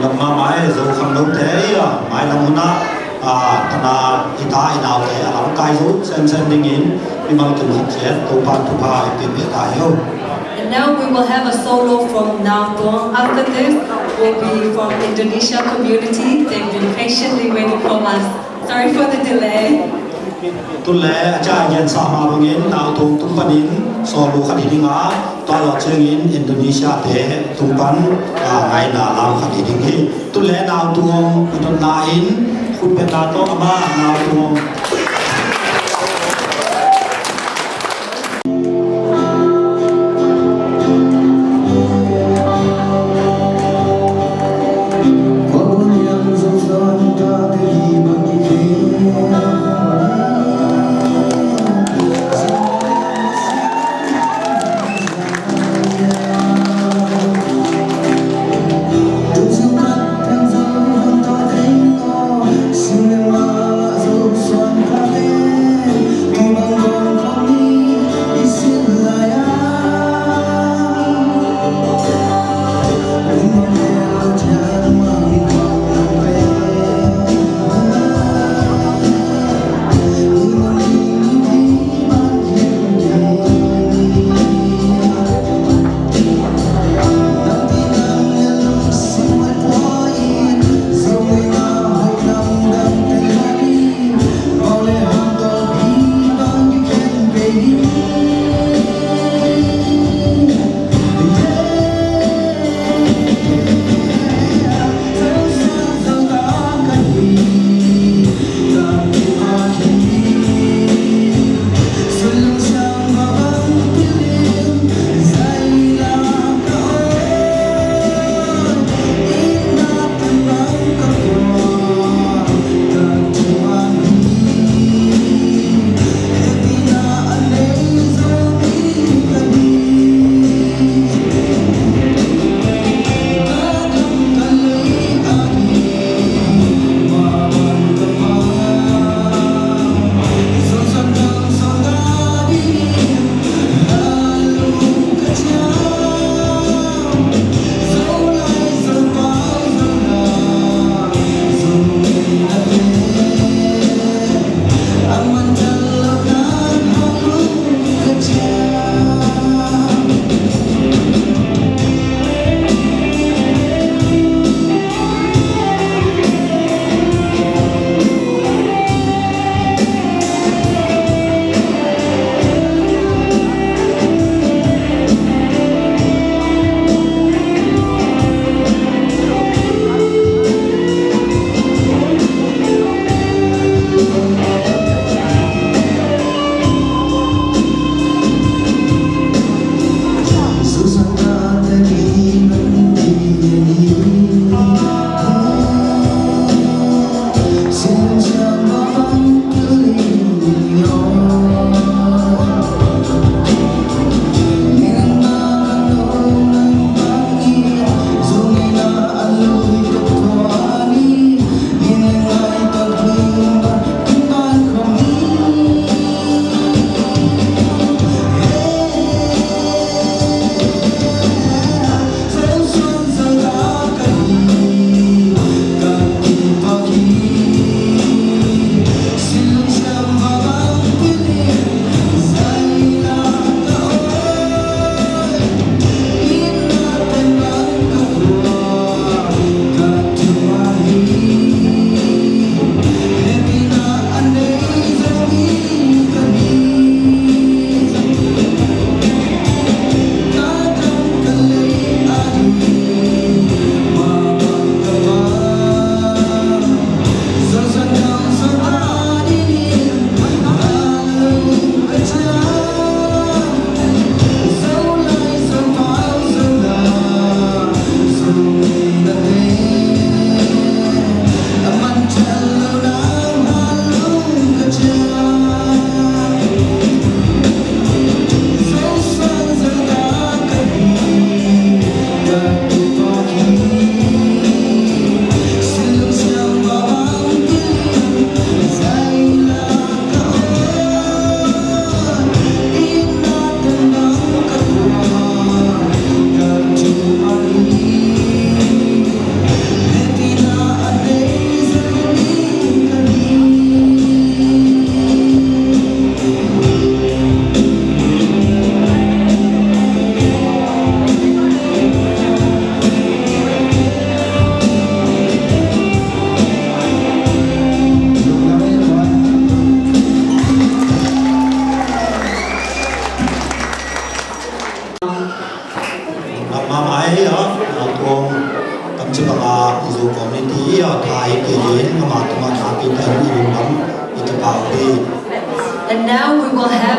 làm mà máy rồi không đâu thế máy làm huna kana ita inau thế làm cái rồi xem đình in đi mang cái mặt chết tu pa cái biết đại yêu. And now we will have a solo from Nautong. After this will be from Indonesia community. They've been patiently waiting for us. Sorry for the delay. Tuân lệ cha nhân sa ma bangin Nautong tumpanin solo khadidinga toa chengin Indonesia te tumpan ngai na lam khadidingi tuân lệ Nautong idon na in khut pet na to ama Nautong. Hãy subscribe cho kênh Ghiền Mì Gõ để không bỏ lỡ những video hấp dẫn.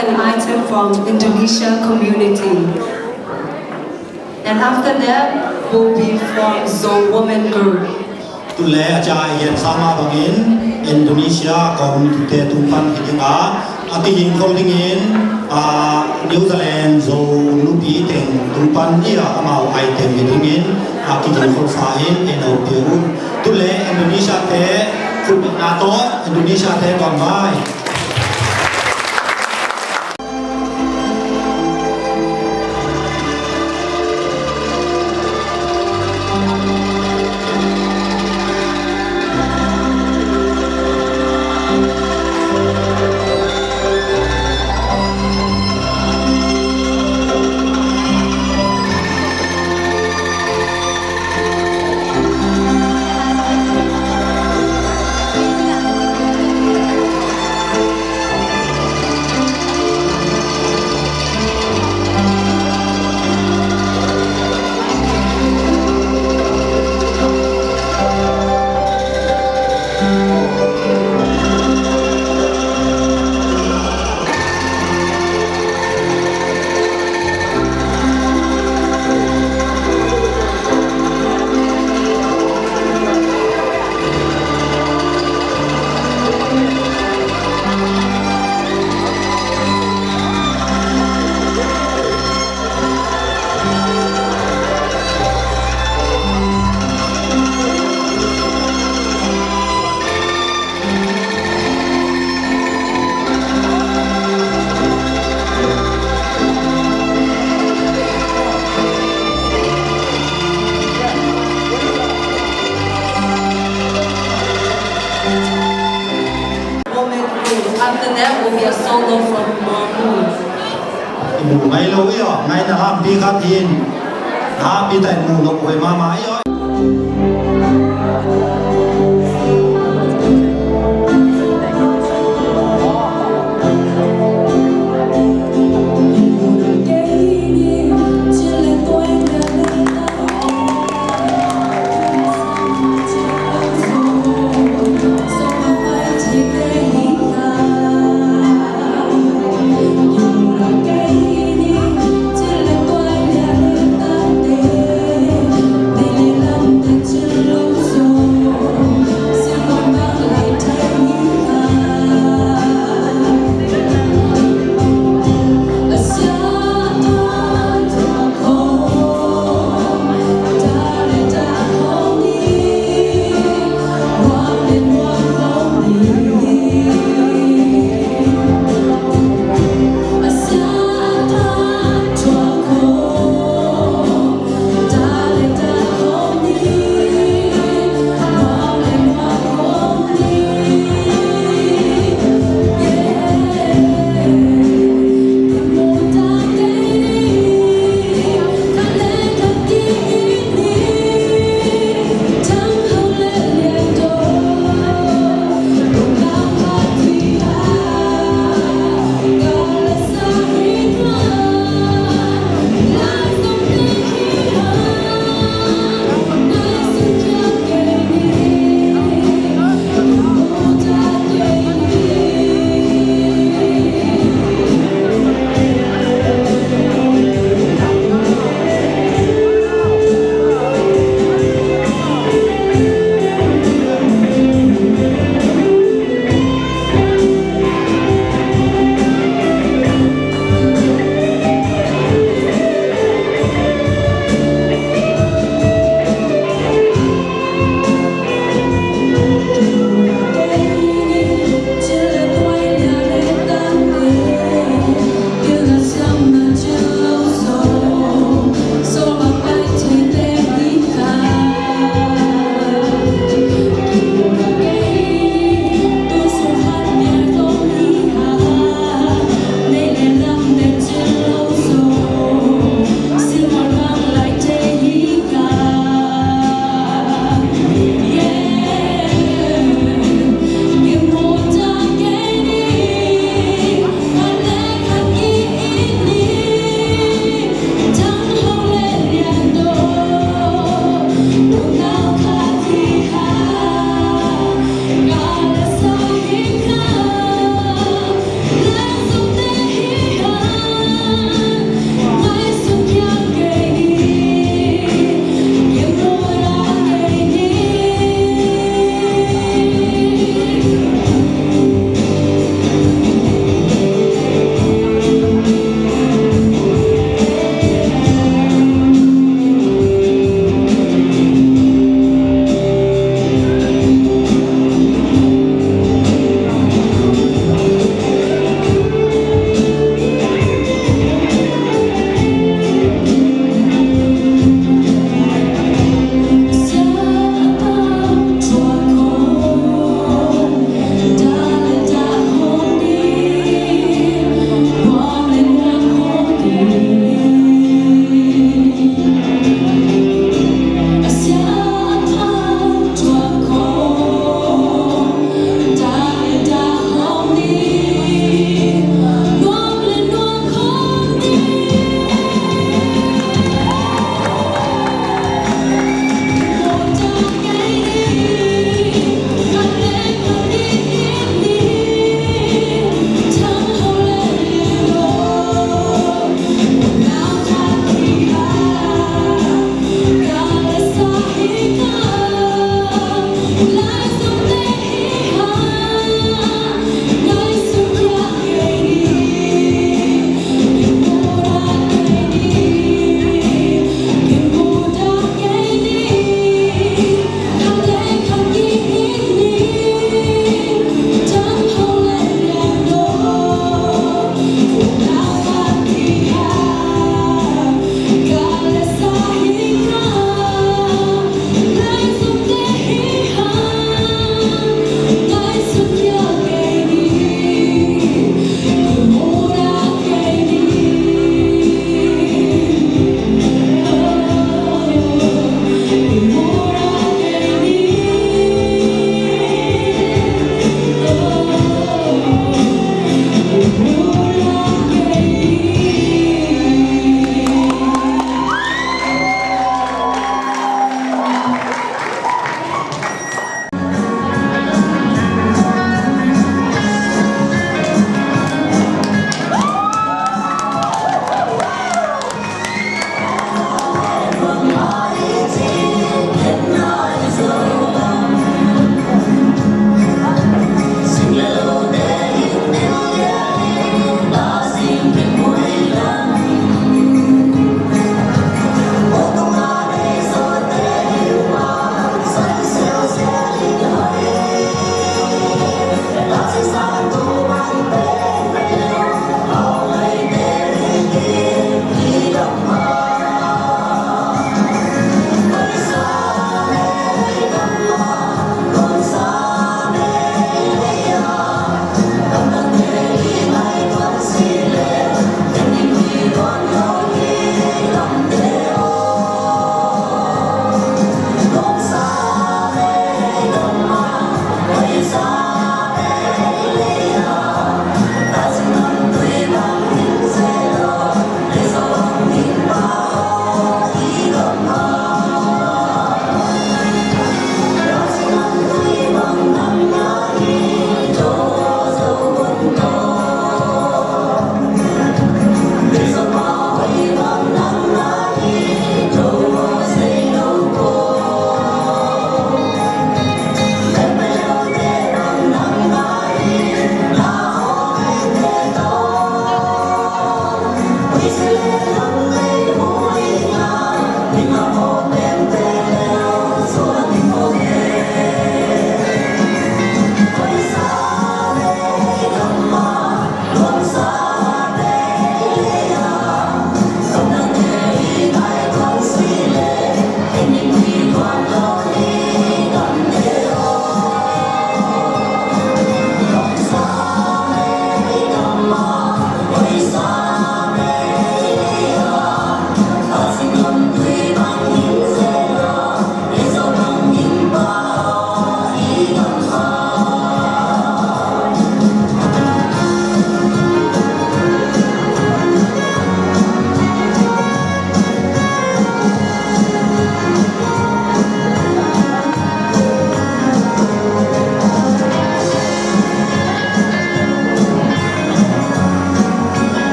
an item from Indonesia community. And after that will be from Zo Women Group. Tu le aja yen sama bangin Indonesia community te tumpan hidinga ati hing holdingin New Zealand zo nupi teng tumpan ia amau item hidingin aki hing holsahin eno piun tu le Indonesia te kubik nato Indonesia te gombai. After that will be a solo from Mormon. Ngày lâu ý ạ, ngày là hàm đi khát hiền hàm đi tại mù ngọc về ma mãi ạ. Hãy subscribe cho kênh Ghiền Mì Gõ để không bỏ lỡ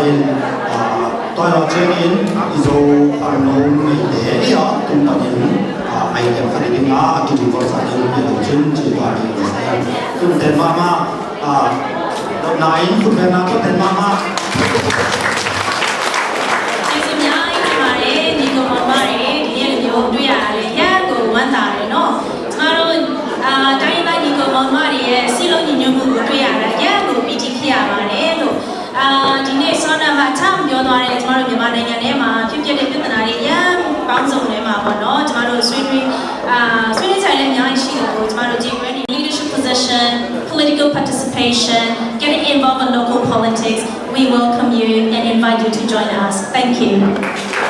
in tôi là trên in iso phản nông ngày lễ đi à tung bật in ai em phát hiện ngã cái gì có sản phẩm như là chân chỉ là gì là tung tên mama đợt này tung tên nào tung tên mama leadership position, political participation, getting involved in local politics, we welcome you and invite you to join us. Thank you.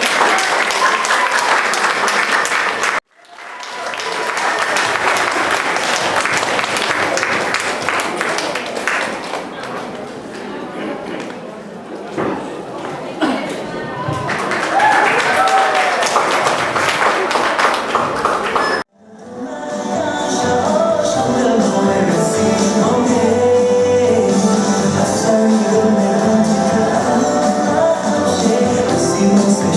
See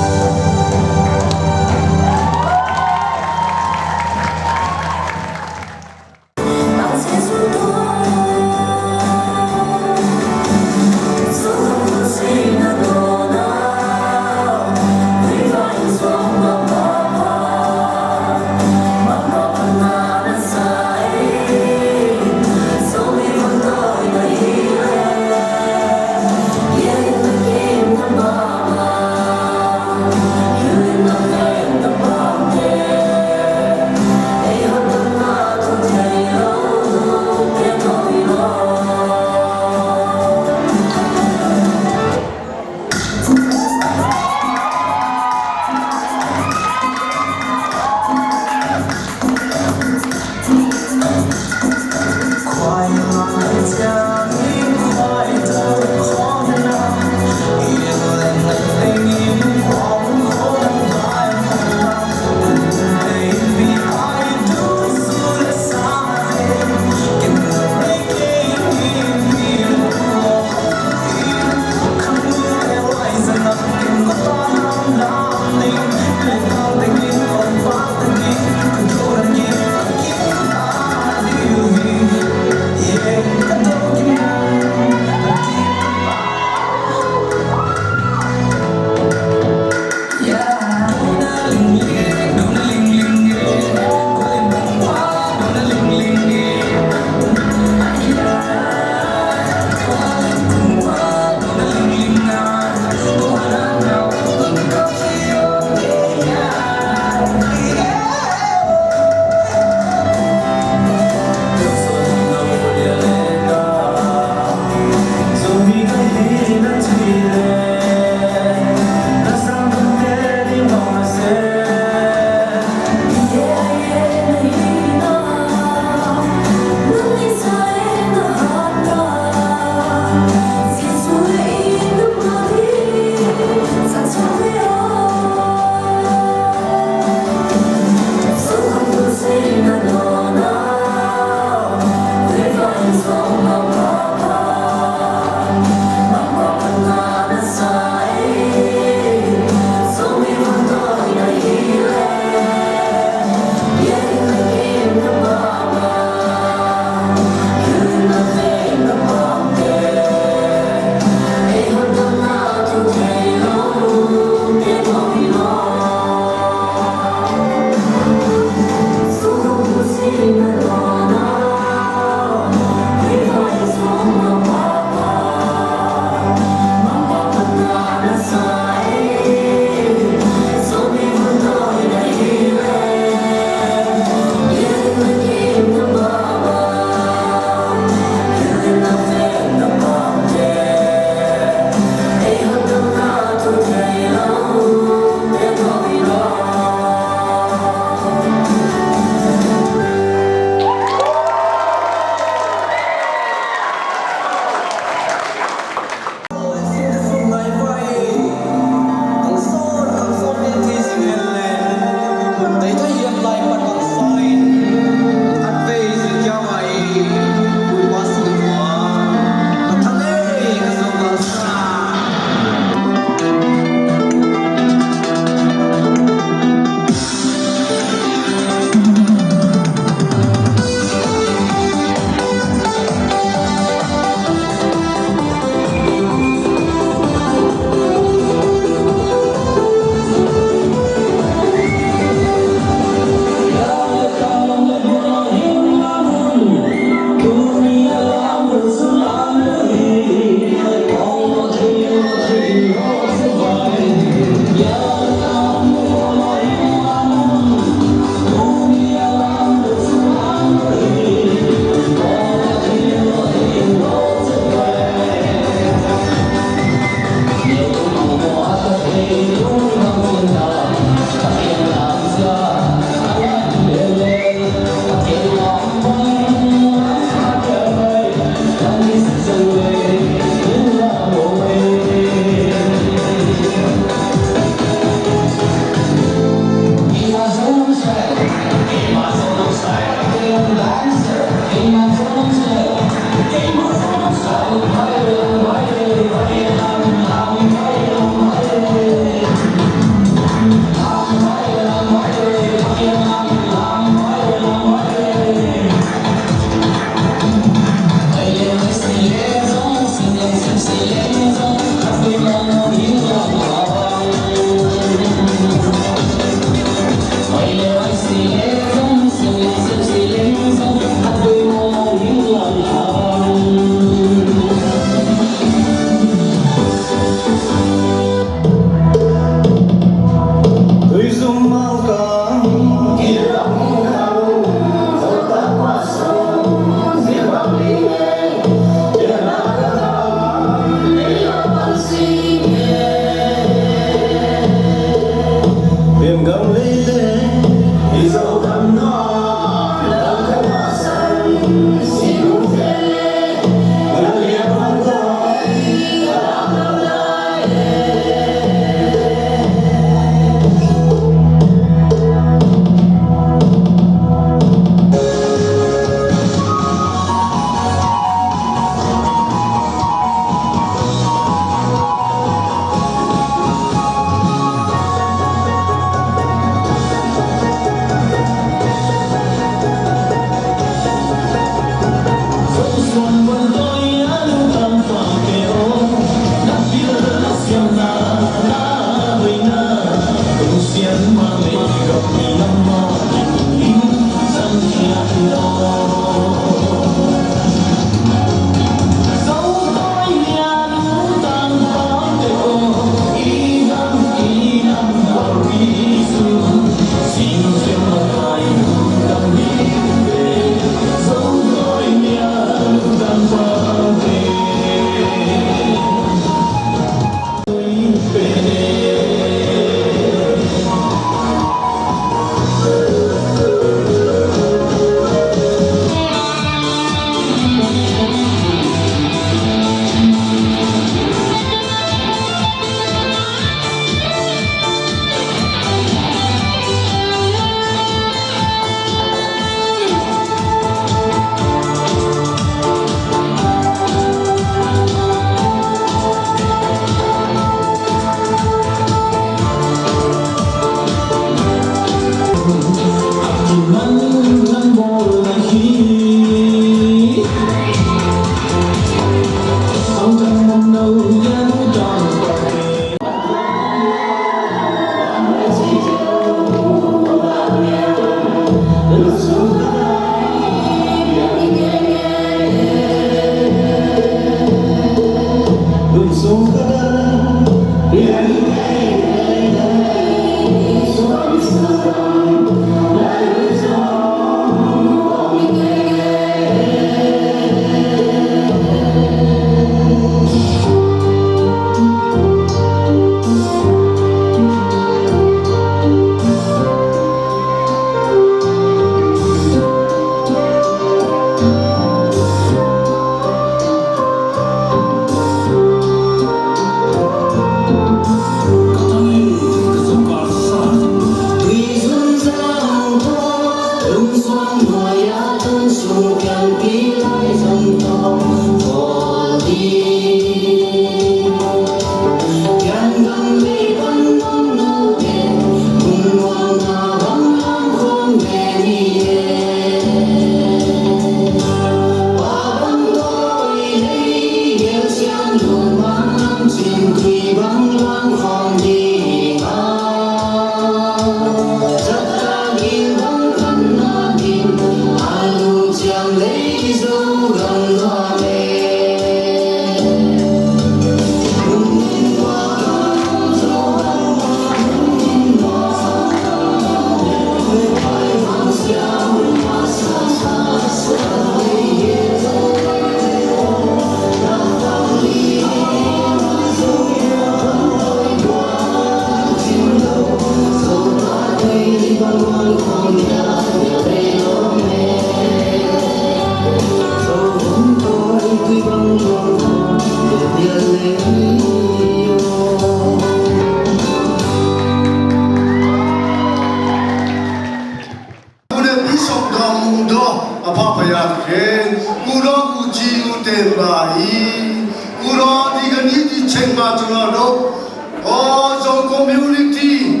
community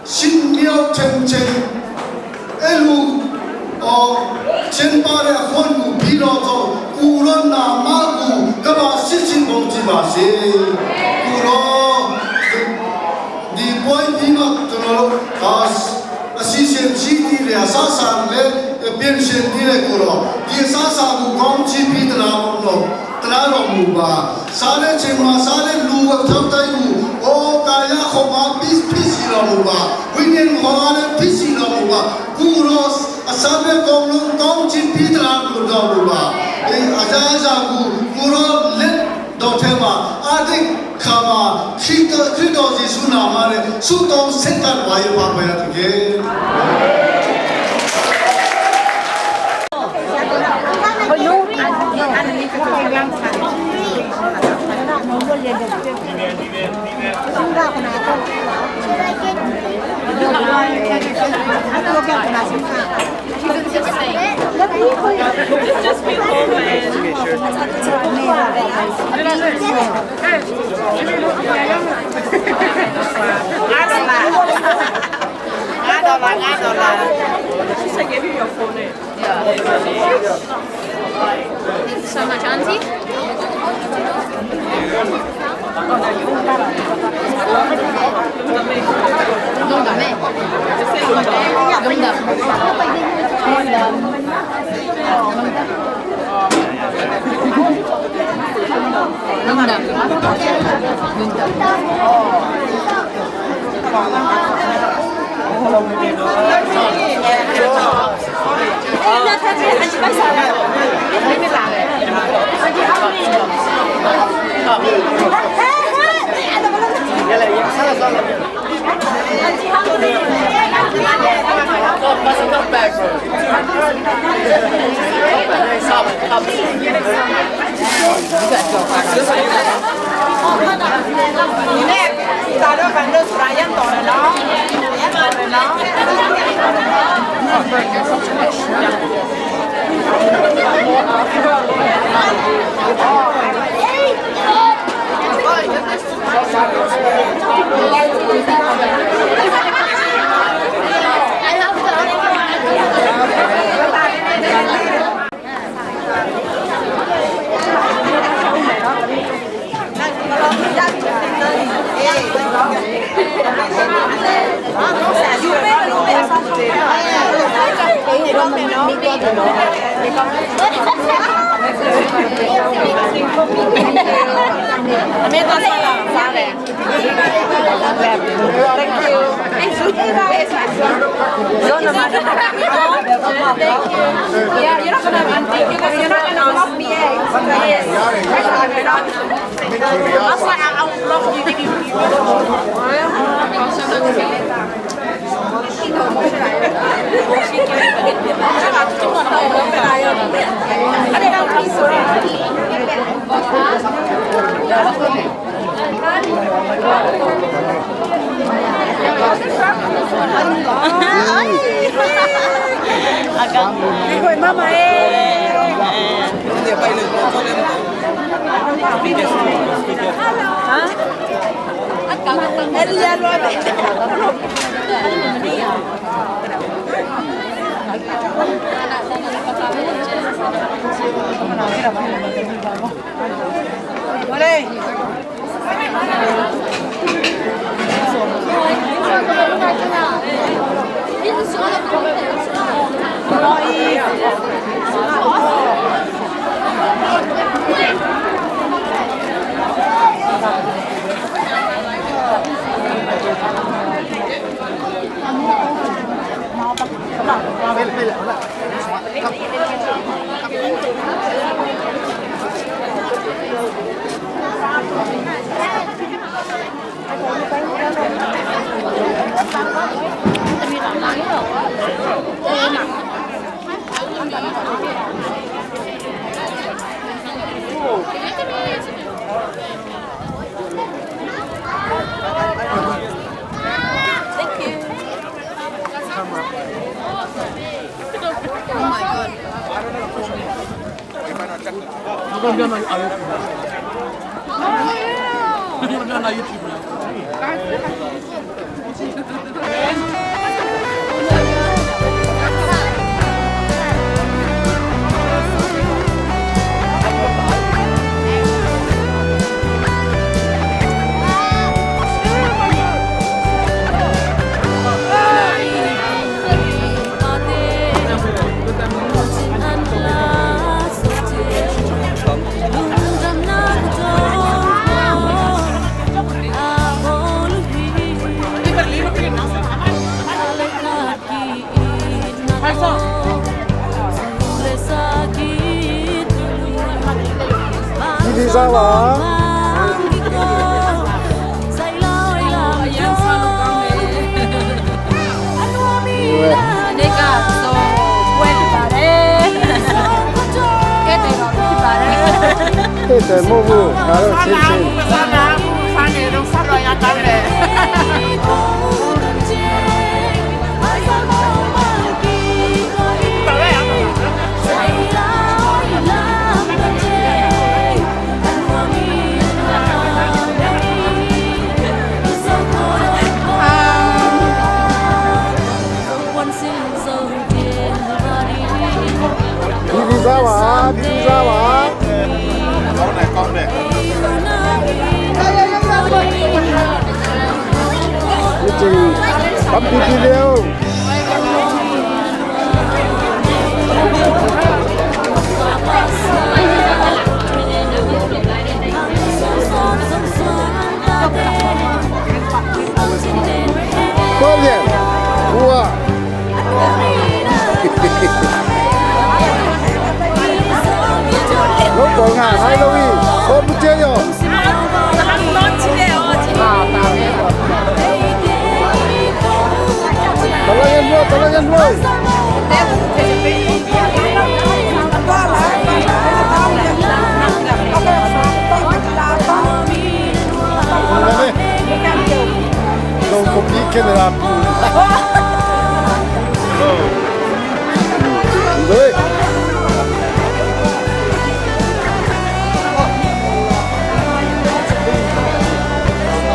xin miêu chen chen elu o chen pa le khon ku bi lo zo ku ro na ma ku ka ba si sin bong ji ba se ku ro di boy di ma to no as assistant city le asa sa le pension di le ku ro di sa sa ku kom chi bi ta la no tra lo mu ba sa le chen ma sa le lu wa thap tai ku o ka ya kho ma bis bis lo mu ba wi nen ho le bis lo mu ba ku ro asa le kom lu kom chi bi ta la ku do mu ba e aja aja ku ro le do the ma a de kha ma khi do ji su na ma le su tong set ta wa ye ba ba ya ke She gave you your phone. Thank you so much, Auntie. Mama Đi ra mà. Cái mô vụ, đó là xin xin. Đi ra mà, đi ra mà. Con này. Đi trình, bấm đi video. Có gì? Wow. Lúc còn ngàn hay đâu đi, không chơi rồi. Tolong yan bro. Não complica nada. Dois.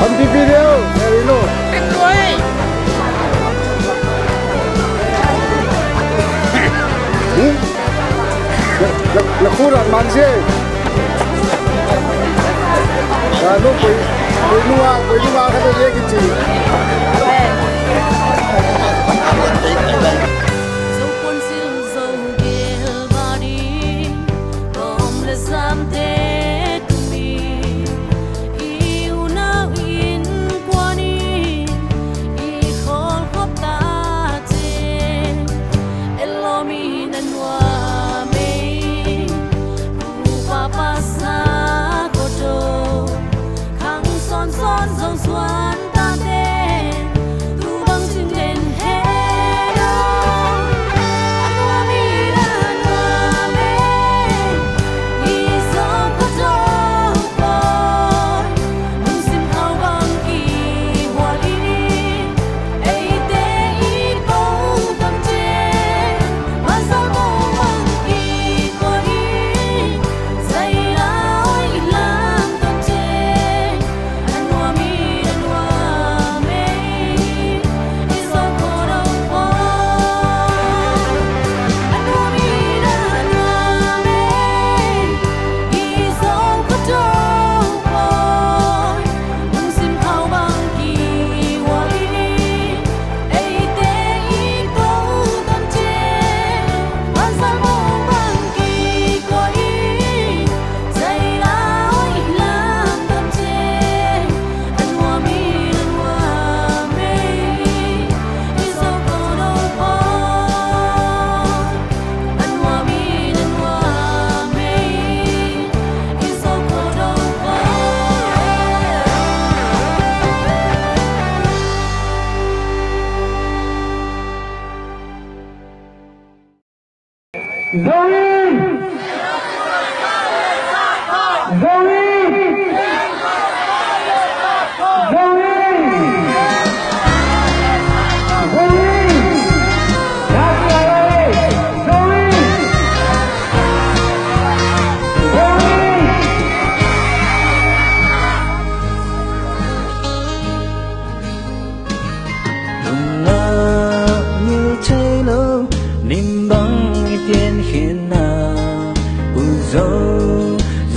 Ambil video, dari lo. Là khu rộng mang xe. Và nó quỷ nua cái tôi cái gì.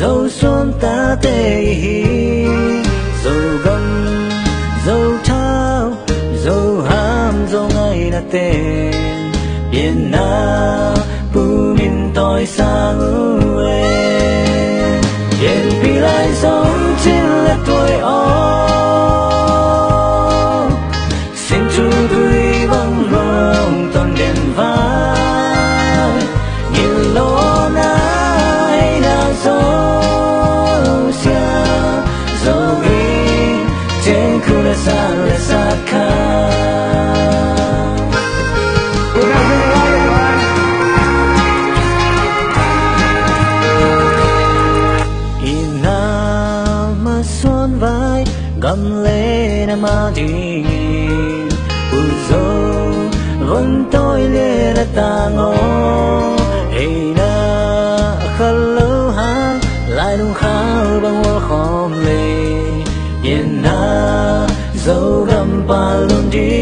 dấu xuân ta tê hi dấu gầm dấu thao dấu ham dấu ngày là tên biển na pu min tôi sang uê biển vì lại sống trên là tuổi ó xin chú tươi vắng lòng toàn đèn vang nhìn lo na hay là gió xia dấu in trên khu là xa khá gầm lên em mà đi uzo vẫn tôi lê đã ta ngó hey na khăn lâu ha lại đúng khao bằng hoa khom lê yên na dấu gầm pa luôn đi